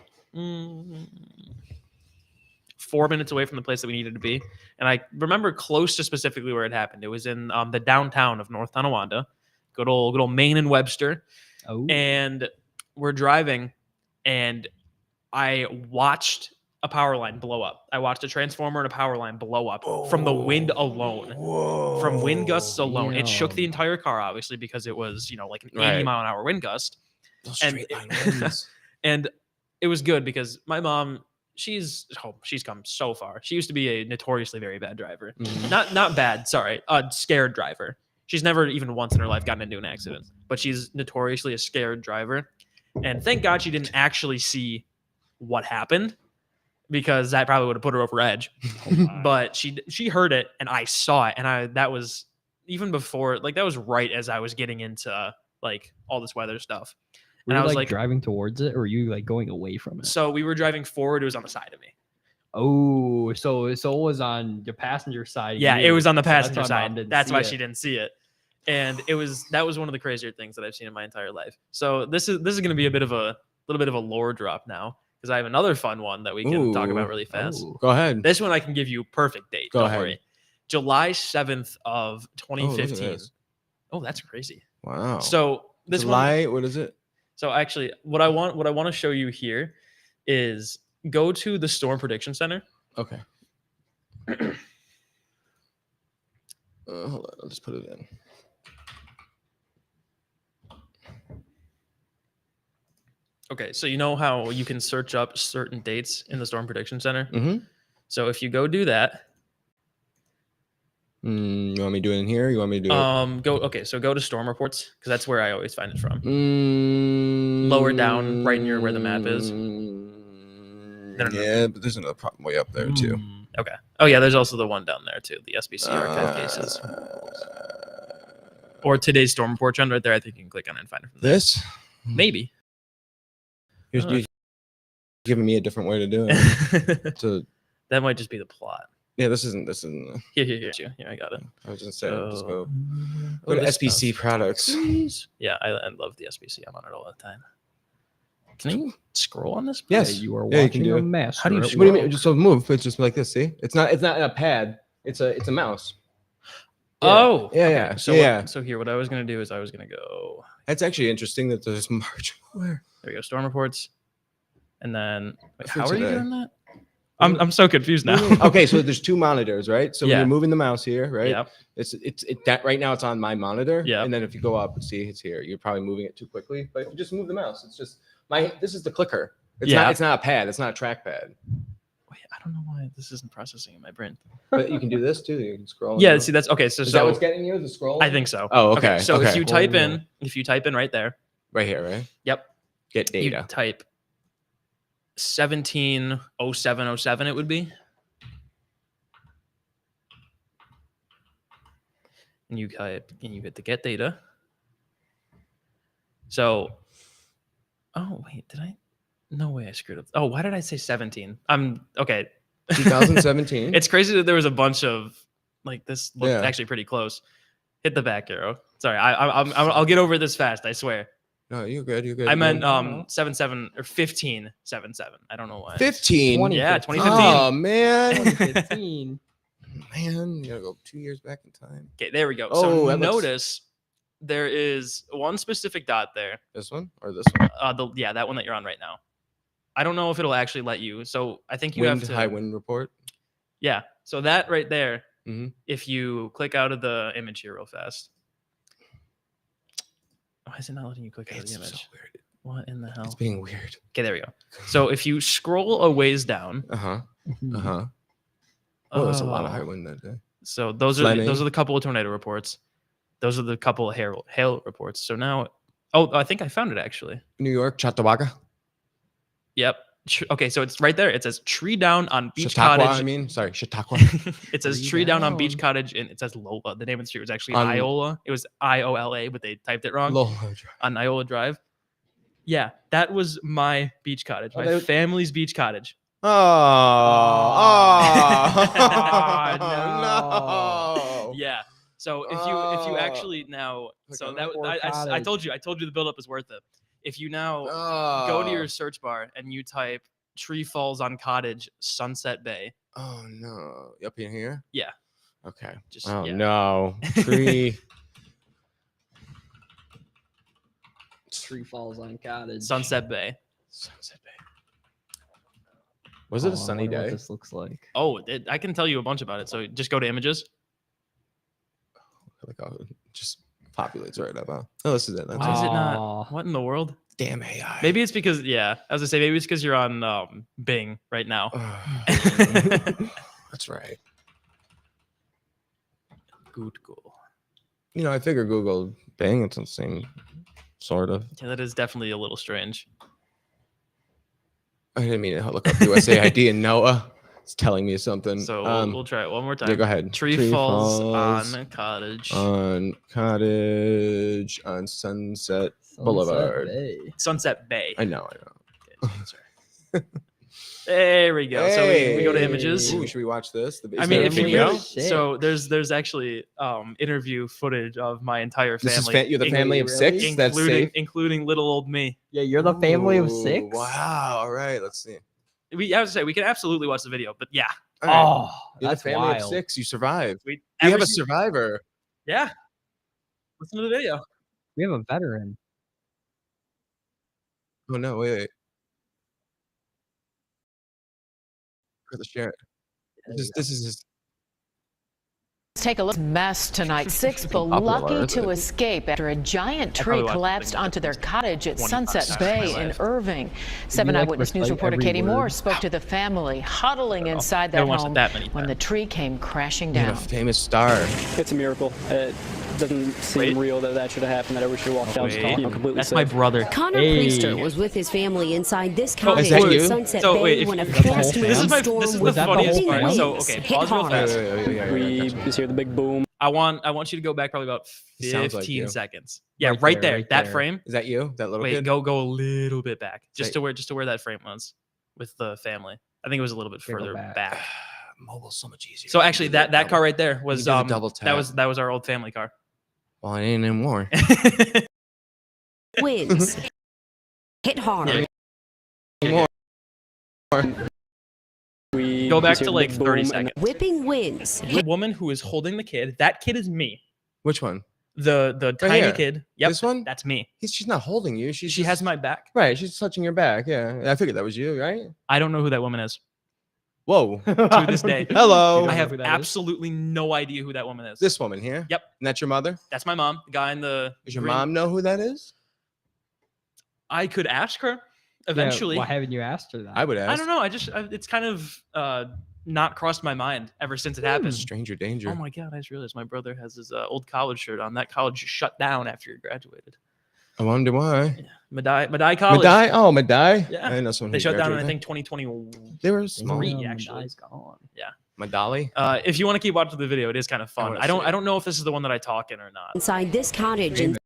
4 minutes away from the place that we needed to be. And I remember close to specifically where it happened. It was in the downtown of North Tonawanda, good old Maine and Webster. Oh, And we're driving and I watched a power line blow up. I watched a transformer and a power line blow up from the wind alone. Whoa. From wind gusts alone. It shook the Damn. entire car, obviously, because it was, like an 80 Right. mile an hour wind gust. Those and- straight line winds. And it was good because my mom, she's come so far. She used to be a notoriously very bad driver. Mhm. Not bad, sorry, a scared driver. She's never even once in her life gotten into an accident, but she's notoriously a scared driver. And thank God she didn't actually see what happened, because that probably would have put her over edge. But she heard it and I saw it, and that was even before, like that was right as I was getting into like all this weather stuff. were And you I was like like, driving towards it, or were you like going away from it? so we were driving forward. It was on the side of me. Oh, so it was on the passenger side. of Yeah, it you. was on the So that's passenger why Mom side. didn't That's see why it. she didn't see it. And that was one of the crazier things that I've seen in my entire life. So this is going to be a little bit of a lore drop now, because I have another fun one that we can talk about Ooh. really fast. Oh. Go ahead. This one I can give you perfect date. Go Don't ahead. worry. July 7th of Oh, look at 2015. this. Oh, that's crazy. Wow. So this one. July, what is it? So actually, what I want to show you here is go to the Storm Prediction Center. Okay. Hold on, I'll just put it in. Okay, so you know how you can search up certain dates in the Storm Prediction Center? Mm-hmm. So if you go do that, You want me to do it in here? You want me to do it? so go to Storm Reports, because that's where I always find it from. Lower down, right near where the map is. No, no, no. Yeah, but there's another problem way up there too. Okay. Oh yeah, there's also the one down there too, the SBC archive cases. Or today's Storm Report trend right there. I think you can click on it and find it from there. This? Maybe. You're giving me a different way to do it. So That might just be the plot. yeah, this isn't. Here. Here, I got it. I was just saying, just go. Oh, Go to this SBC stuff. products. Yeah, I love the SBC. I'm on it all the time. Can you scroll on this? Yes. Yeah, you are Yeah, you can watching do a it. master. How do you at scroll? What do you mean? work. Just so move. It's just like this. See, it's not a pad. It's a mouse. Yeah. Oh, Yeah, okay. yeah, So yeah. so here, what I was gonna do is I was gonna go. That's actually interesting that there's marginal where. There we go. Storm reports, and then wait, For how are you today. doing that? I'm so confused now. Okay, so there's two monitors, right? So when Yeah. you're moving the mouse here, right? Yeah. It's that right now it's on my monitor. Yeah. And then if you go up, see it's here. You're probably moving it too quickly. But if you just move the mouse, it's just this is the clicker. It's Yeah. not it's not a pad, it's not a trackpad. Wait, I don't know why this isn't processing in my brain. But you can do this too. You can scroll. Yeah. down. See, that's okay. So Is that what's getting you? The scroll? I think so. Oh, okay. So okay. if you type in right there, right here, right? Yep. Get you data. type 170707. It would be. And you type and you get the get data. So, oh wait, did I? No way, I screwed up. Oh, why did I say 17? I'm okay. 2017. It's crazy that there was a bunch of like this looked Yeah. actually pretty close. Hit the back arrow. Sorry, I'll get over this fast. I swear. No, you're good. You're good. I you're meant good. 77 or 1577. I don't know why. 15. Yeah, 2015. 2015. Oh man. 2015. Man, you gotta go 2 years back in time. Okay, there we go. Oh, So that looks- notice there is one specific dot there. This one or this one? That one that you're on right now. I don't know if it'll actually let you. So I think you Wind, have to. high wind report. Yeah. So that right there. Mhm. If you click out of the image here real fast. Why is it not letting you click out of It's the so image? weird. What in the hell? It's being weird. Okay, there we go. So if you scroll a ways down, Uh-huh. Mm-hmm. Uh-huh. Oh, there's a lot of oh, high wind that day. So those are Fleming. the couple of tornado reports. Those are the couple of hail reports. So now, I think I found it actually. New York, Chautauqua. Yep. Okay, so it's right there. It says tree down on beach Chautauqua, cottage. I mean, sorry, Chautauqua. It says Tree tree down on beach down. cottage, and it says Lola. The name of the street was actually On- Iola. It was Iola, but they typed it wrong Lola. on Iola Drive. Yeah, that was my beach cottage, Oh, my they- family's beach cottage. Oh, Oh, no. Yeah. So if you Oh. actually now, Click so on that it. Or I cottage. told you the buildup is worth it. If you now Oh. go to your search bar and you type tree falls on cottage Sunset Bay, Oh no. Up in here? Yeah. Okay. just Oh yeah. no. Tree. Tree falls on cottage. Sunset Bay. Sunset Bay. Was it Oh, a I sunny wonder what day? this looks like. Oh, I can tell you a bunch about it. So just go to images. Like, oh, it just populates right up. Huh? Oh, this is it. That's Why is it Aw. not? What in the world? Damn AI. Maybe it's because as I say, maybe it's because you're on Bing right now. That's right. Google. You know, I figure Google, Bing, it's the same sort of. Yeah, that is definitely a little strange. I didn't mean to look up USAID and NOAA. It's telling me something. So we'll try it one more time. yeah, go ahead. Tree falls on cottage. on cottage on Sunset Boulevard. Bay. Sunset Bay. I know. Okay, sorry. There we go. So we go to images. Ooh, should we watch this? The I mean, if you Family go, of six. so there's actually interview footage of my entire This is family. you're the family of Really? six. That's safe. including little old me. Yeah, you're the family of Ooh, 6. Wow. All right. Let's see. I have to say we can absolutely watch the video, but yeah, All right. Oh, You're that's the family wild. of 6. You survived. we You ever have a seen- survivor. Yeah, listen to the video. We have a veteran. Oh no! Wait. For the share. This is his. Let's take a look. Mess tonight. 6 but Popular, lucky isn't to it? escape after a giant I probably tree watched collapsed the thing onto their cottage at 25 Sunset times in Bay my in life. Irving. 7 like Eyewitness News recite reporter every Katie Moore word? spoke to the family huddling inside Never their watched it home that many when the times. tree came crashing You have down. a famous star. It's a miracle. It doesn't seem Wait. real that should have happened, that everyone should have walked down. Wait, I'm completely that's safe. my brother. Connor Hey. Priester was with his family inside this is cottage that in you? Sunset So, Bay wait, if when a you- That's the whole fast family? This is moving my storm this is the with that the funniest whole part. family? So winds okay, hit pause real hard. fast. We just hear the big boom. I want you to go back probably about It sounds like 15 you. seconds. Yeah, Right right there, there, right that there. frame. Is that you? That little Wait, kid? go a little bit back, just Wait. to where that frame was with the family. I think it was a little bit Yeah, go further back. back. Mobile's so much easier. So actually, that car right there was do the double that was our old family car. Well, it ain't anymore. Winds hit hard. Yeah. We Go back just hear to the like big 30 boom, and seconds. Whipping winds The woman who is holding the kid, that kid is me. Which one? The tiny here. kid. Yep, This one? that's me. She's not holding you. She just- has my back. Right. She's touching your back. Yeah. I figured that was you, right? I don't know who that woman is. Whoa. To this day. Hello. don't I know have who that is? absolutely no idea who that woman is. This woman here. Yep. And that's your mother? That's my mom. The guy in the. Does your green- mom know who that is? I could ask her eventually. Why haven't you asked her that? I would ask. I don't know. It's kind of not crossed my mind ever since it happened. Stranger danger. Oh my god! I just realized my brother has his old college shirt on. That college shut down after he graduated. I wonder why. Madai College. Madai? Oh, Madai? Yeah. I know someone They who shut down in I graduated think 2021. there. They were small. Three, Damn, actually. Madai's gone. Madali? If you want to keep watching the video, it is kind of fun. wanna I don't see it. know if this is the one that I talk in or not. inside this cottage in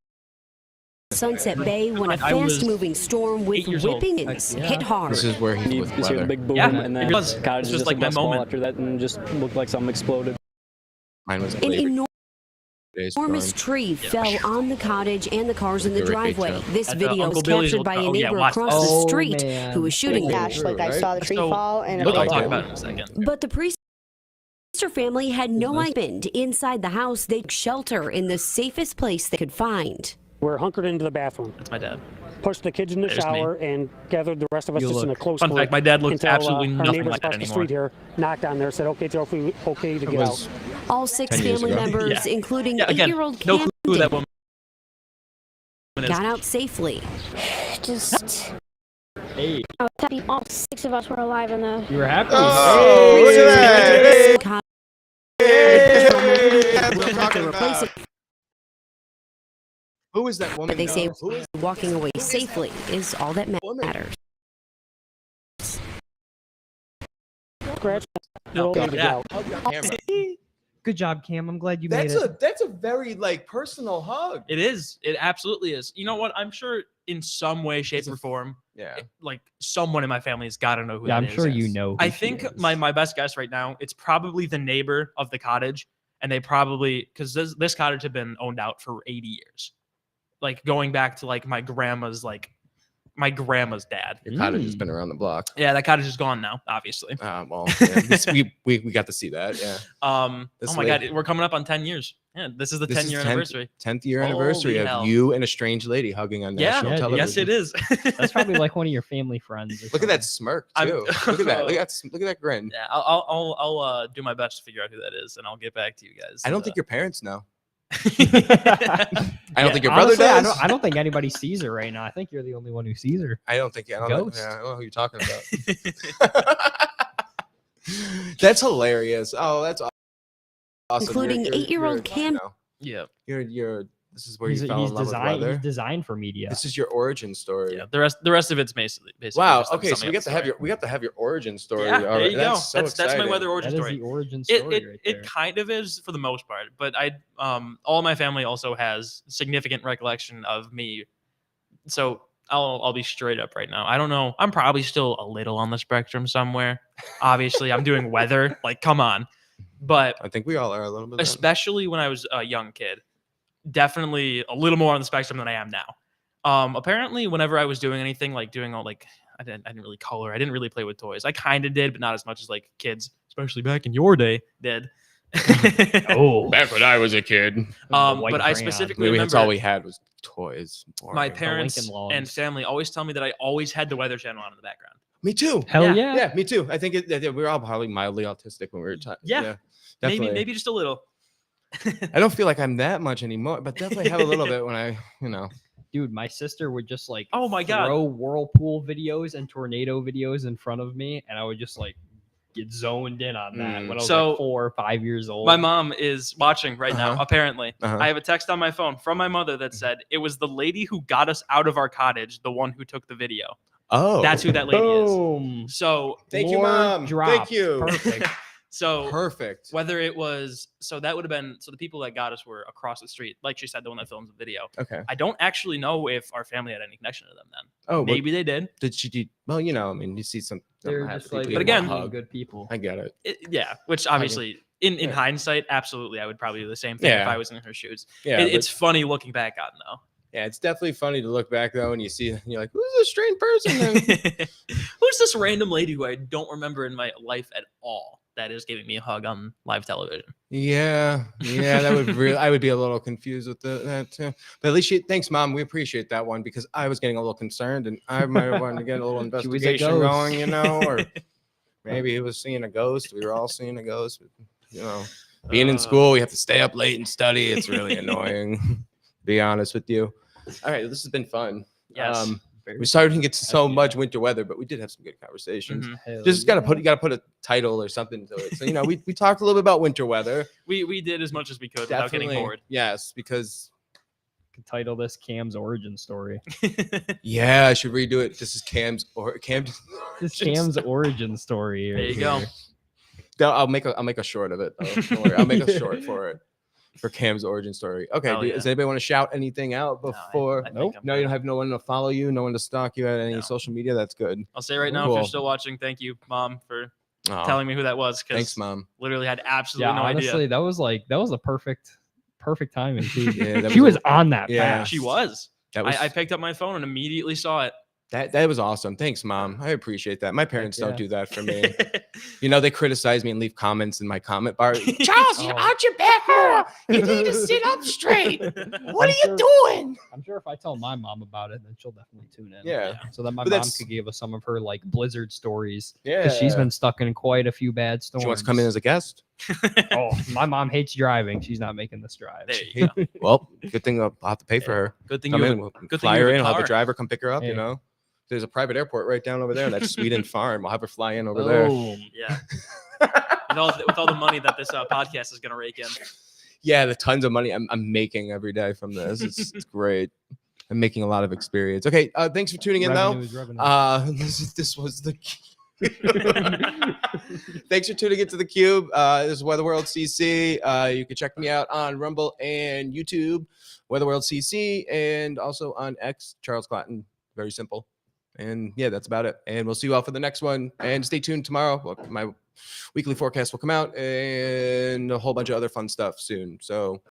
Sunset Bay when a I was fast-moving storm with 8 years old. whipping winds hit hard. This is where he's You with just hear the weather. big boom, Yeah, and then it was. the cottage It's just just like went that small moment. after that, and just looked like something exploded. Mine was An Labor Day's enormous storm. tree fell on the cottage and the cars in the Hurricane driveway. Trump. This That's, video Uncle was Billy's captured old by car. a Oh, yeah, neighbor watch across this. the street man. who was shooting Yeah. at. Dash, like I saw the tree So, fall and Look, I'll it talk was about it in a second. But the Priester family had no idea inside the house. They took shelter in the safest place they could find. We're hunkered into the bathroom, That's my dad. pushed the kids in the There's me. shower, and gathered the rest of us You just in a look- close Fun group. fact: my dad looks until, absolutely our nothing neighbors like that across the anymore. street here knocked on there, said, "Okay, it's okay to It get was out." All 6 10 years family ago. members, Yeah. including Yeah, again, 8-year-old no clue who that Camden, woman is. got out safely. Just Hey, I was happy all 6 of us were alive in the. you were happy. Oh, look at that. Hey, that's what I'm We'll have to talking replace about. it, Who is that woman? but they say though? Who is walking away safely is all that woman? matters. Scratch. No, Roll it yeah. out. Hug on camera. Good job, Cam. I'm glad you That's made it. a very like personal hug. It is. It absolutely is. You know what? I'm sure in some way, shape, or form, Yeah. like someone in my family has got to know who Yeah, that I'm is. sure you yes. know. Who I she think is. my best guess right now, it's probably the neighbor of the cottage, and they probably because this cottage had been owned out for 80 years, like going back to like my grandma's dad. Your cottage has been around the block. Yeah, that cottage is gone now, obviously. Well, yeah, we got to see that. Yeah. This Oh my lady- God, we're coming up on 10 years. Yeah, this is the This 10-year is anniversary. 10th year anniversary Holy of hell. you and a strange lady hugging on Yeah, national Yeah, television. yes, it is. That's probably like one of your family friends. or Look at that something. smirk I'm- too. Look at that. Look at that grin. Yeah, I'll do my best to figure out who that is, and I'll get back to you guys. I don't think your parents know. I I don't think your brother Honestly, does. I don't think anybody sees her right now. I think you're the only one who sees her. I don't think. I don't know, Ghost. yeah, I don't know who you're talking about. That's hilarious. Oh, that's awesome. Including 8-year-old Cam. Yeah, You're. This is where He's, you fell he's in love with designed. He's weather. designed for media. This is your origin story. yeah. The rest of it's basically. Wow. just Okay, so something we got else to have story. your origin story. Yeah, All there right, you go. so That's my exciting. weather origin That is story. the origin It story it, right it there. kind of is for the most part, but all my family also has significant recollection of me. So I'll be straight up right now. I don't know. I'm probably still a little on the spectrum somewhere. Obviously, I'm doing weather. Like, come on. But I think we all are a little bit. then. especially when I was a young kid, definitely a little more on the spectrum than I am now. Apparently, whenever I was doing anything like doing all like I didn't really color. I didn't really play with toys. I kind of did, but not as much as like kids, especially back in your day, did. Oh, Back when I was a kid, white But I crayon. specifically maybe remember that's all we had was toys. my Boring. parents Lincoln Logs. and family always tell me that I always had the Weather Channel on in the background. Me too. Hell Yeah. yeah. Yeah, me too. I think we were all probably mildly autistic when we were Yeah. definitely. Maybe just a little. I don't feel like I'm that much anymore, but definitely have a little bit when I, Dude, my sister would just like Oh my God. throw whirlpool videos and tornado videos in front of me, and I would just like get zoned in on that when I was So, like 4 or 5 years old. My mom is watching right now, Uh-huh. apparently. Uh-huh. I have a text on my phone from my mother that said, it was the lady who got us out of our cottage, the one who took the video. Oh, That's who that lady is. Boom. So, Thank you, Lore Mom. dropped. Thank you. Perfect. so Perfect. whether it was, so that would have been, so the people that got us were across the street. Like she said, the one that films the video. Okay. I don't actually know if our family had any connection to them then. Oh, Maybe they did. did she do? Well, I mean, you see some. They're half just the like, people But you again- wanna hug. good people. I get it. Yeah, which obviously, in Yeah. hindsight, absolutely, I would probably do the same thing if Yeah. I was in her shoes. Yeah, It's funny looking back on though. yeah, it's definitely funny to look back though, and you see, and you're like, who's this strange person? And Who's this random lady who I don't remember in my life at all that is giving me a hug on live television? yeah, that would really. I would be a little confused with that too. But at least thanks, Mom. We appreciate that one because I was getting a little concerned, and I might have wanted to get a little She was a investigation ghost. going, or maybe he was seeing a ghost. We were all seeing a ghost. Being in school, we have to stay up late and study. It's really annoying. To be honest with you. All right, this has been fun. Yes. We started to get to so yeah. much winter weather, but we did have some good conversations. Mhm. Hell Just gotta yeah. you gotta put a title or something to it. So we talked a little bit about winter weather. We did as much as we could without getting Definitely, bored. yes, because Could title this Cam's origin story. yeah, I should redo it. This is Cam's. This Cam's origin story. There right you go. here. No, I'll make a short of it. Though. Don't worry, I'll make a short for it for Cam's origin story. Okay, Hell yeah. does anybody want to shout anything out before? I think Nope. I'm No, you good. don't have no one to follow you, no one to stalk you at any No. social media. That's good. I'll say right now, if Cool. you're still watching, thank you, Mom, for Aw, telling me who that was. Because thanks, Mom. literally had absolutely Yeah, no honestly, idea. that was the perfect timing too. Yeah, that she was was on that yeah. path. She was. That was I picked up my phone and immediately saw it. That was awesome. Thanks, Mom. I appreciate that. My parents yeah. don't do that for me. You know, they criticize me and leave comments in my comment bar. Charles, you're out your back more. You need to sit up straight. What are you doing? I'm sure if I tell my mom about it, then she'll definitely tune in. Yeah. So that my But mom that's- could give us some of her like blizzard stories. Yeah. Because she's been stuck in quite a few bad storms. She wants to come in as a guest. Oh, my mom hates driving. She's not making this drive. There you go. Well, good thing I'll have to pay for her. Good thing Come you in, we'll good thing fly you her have a in. I'll have the car. driver come pick her up. You Yeah. know, there's a private airport right down over there. That's Sweden Farm. We'll have her fly in over there. Boom. Yeah. with all the money that this podcast is gonna rake in. Yeah, the tons of money I'm making every day from this. It's great. I'm making a lot of experience. Okay, thanks for tuning in Revenue though. is revenue. This was the. Thanks for tuning into the Cube. This is Weather World CC. You can check me out on Rumble and YouTube, Weather World CC, and also on X, Charles Clatton. Very simple. And yeah, that's about it. And we'll see you all for the next one. And stay tuned tomorrow. My weekly forecast will come out and a whole bunch of other fun stuff soon. So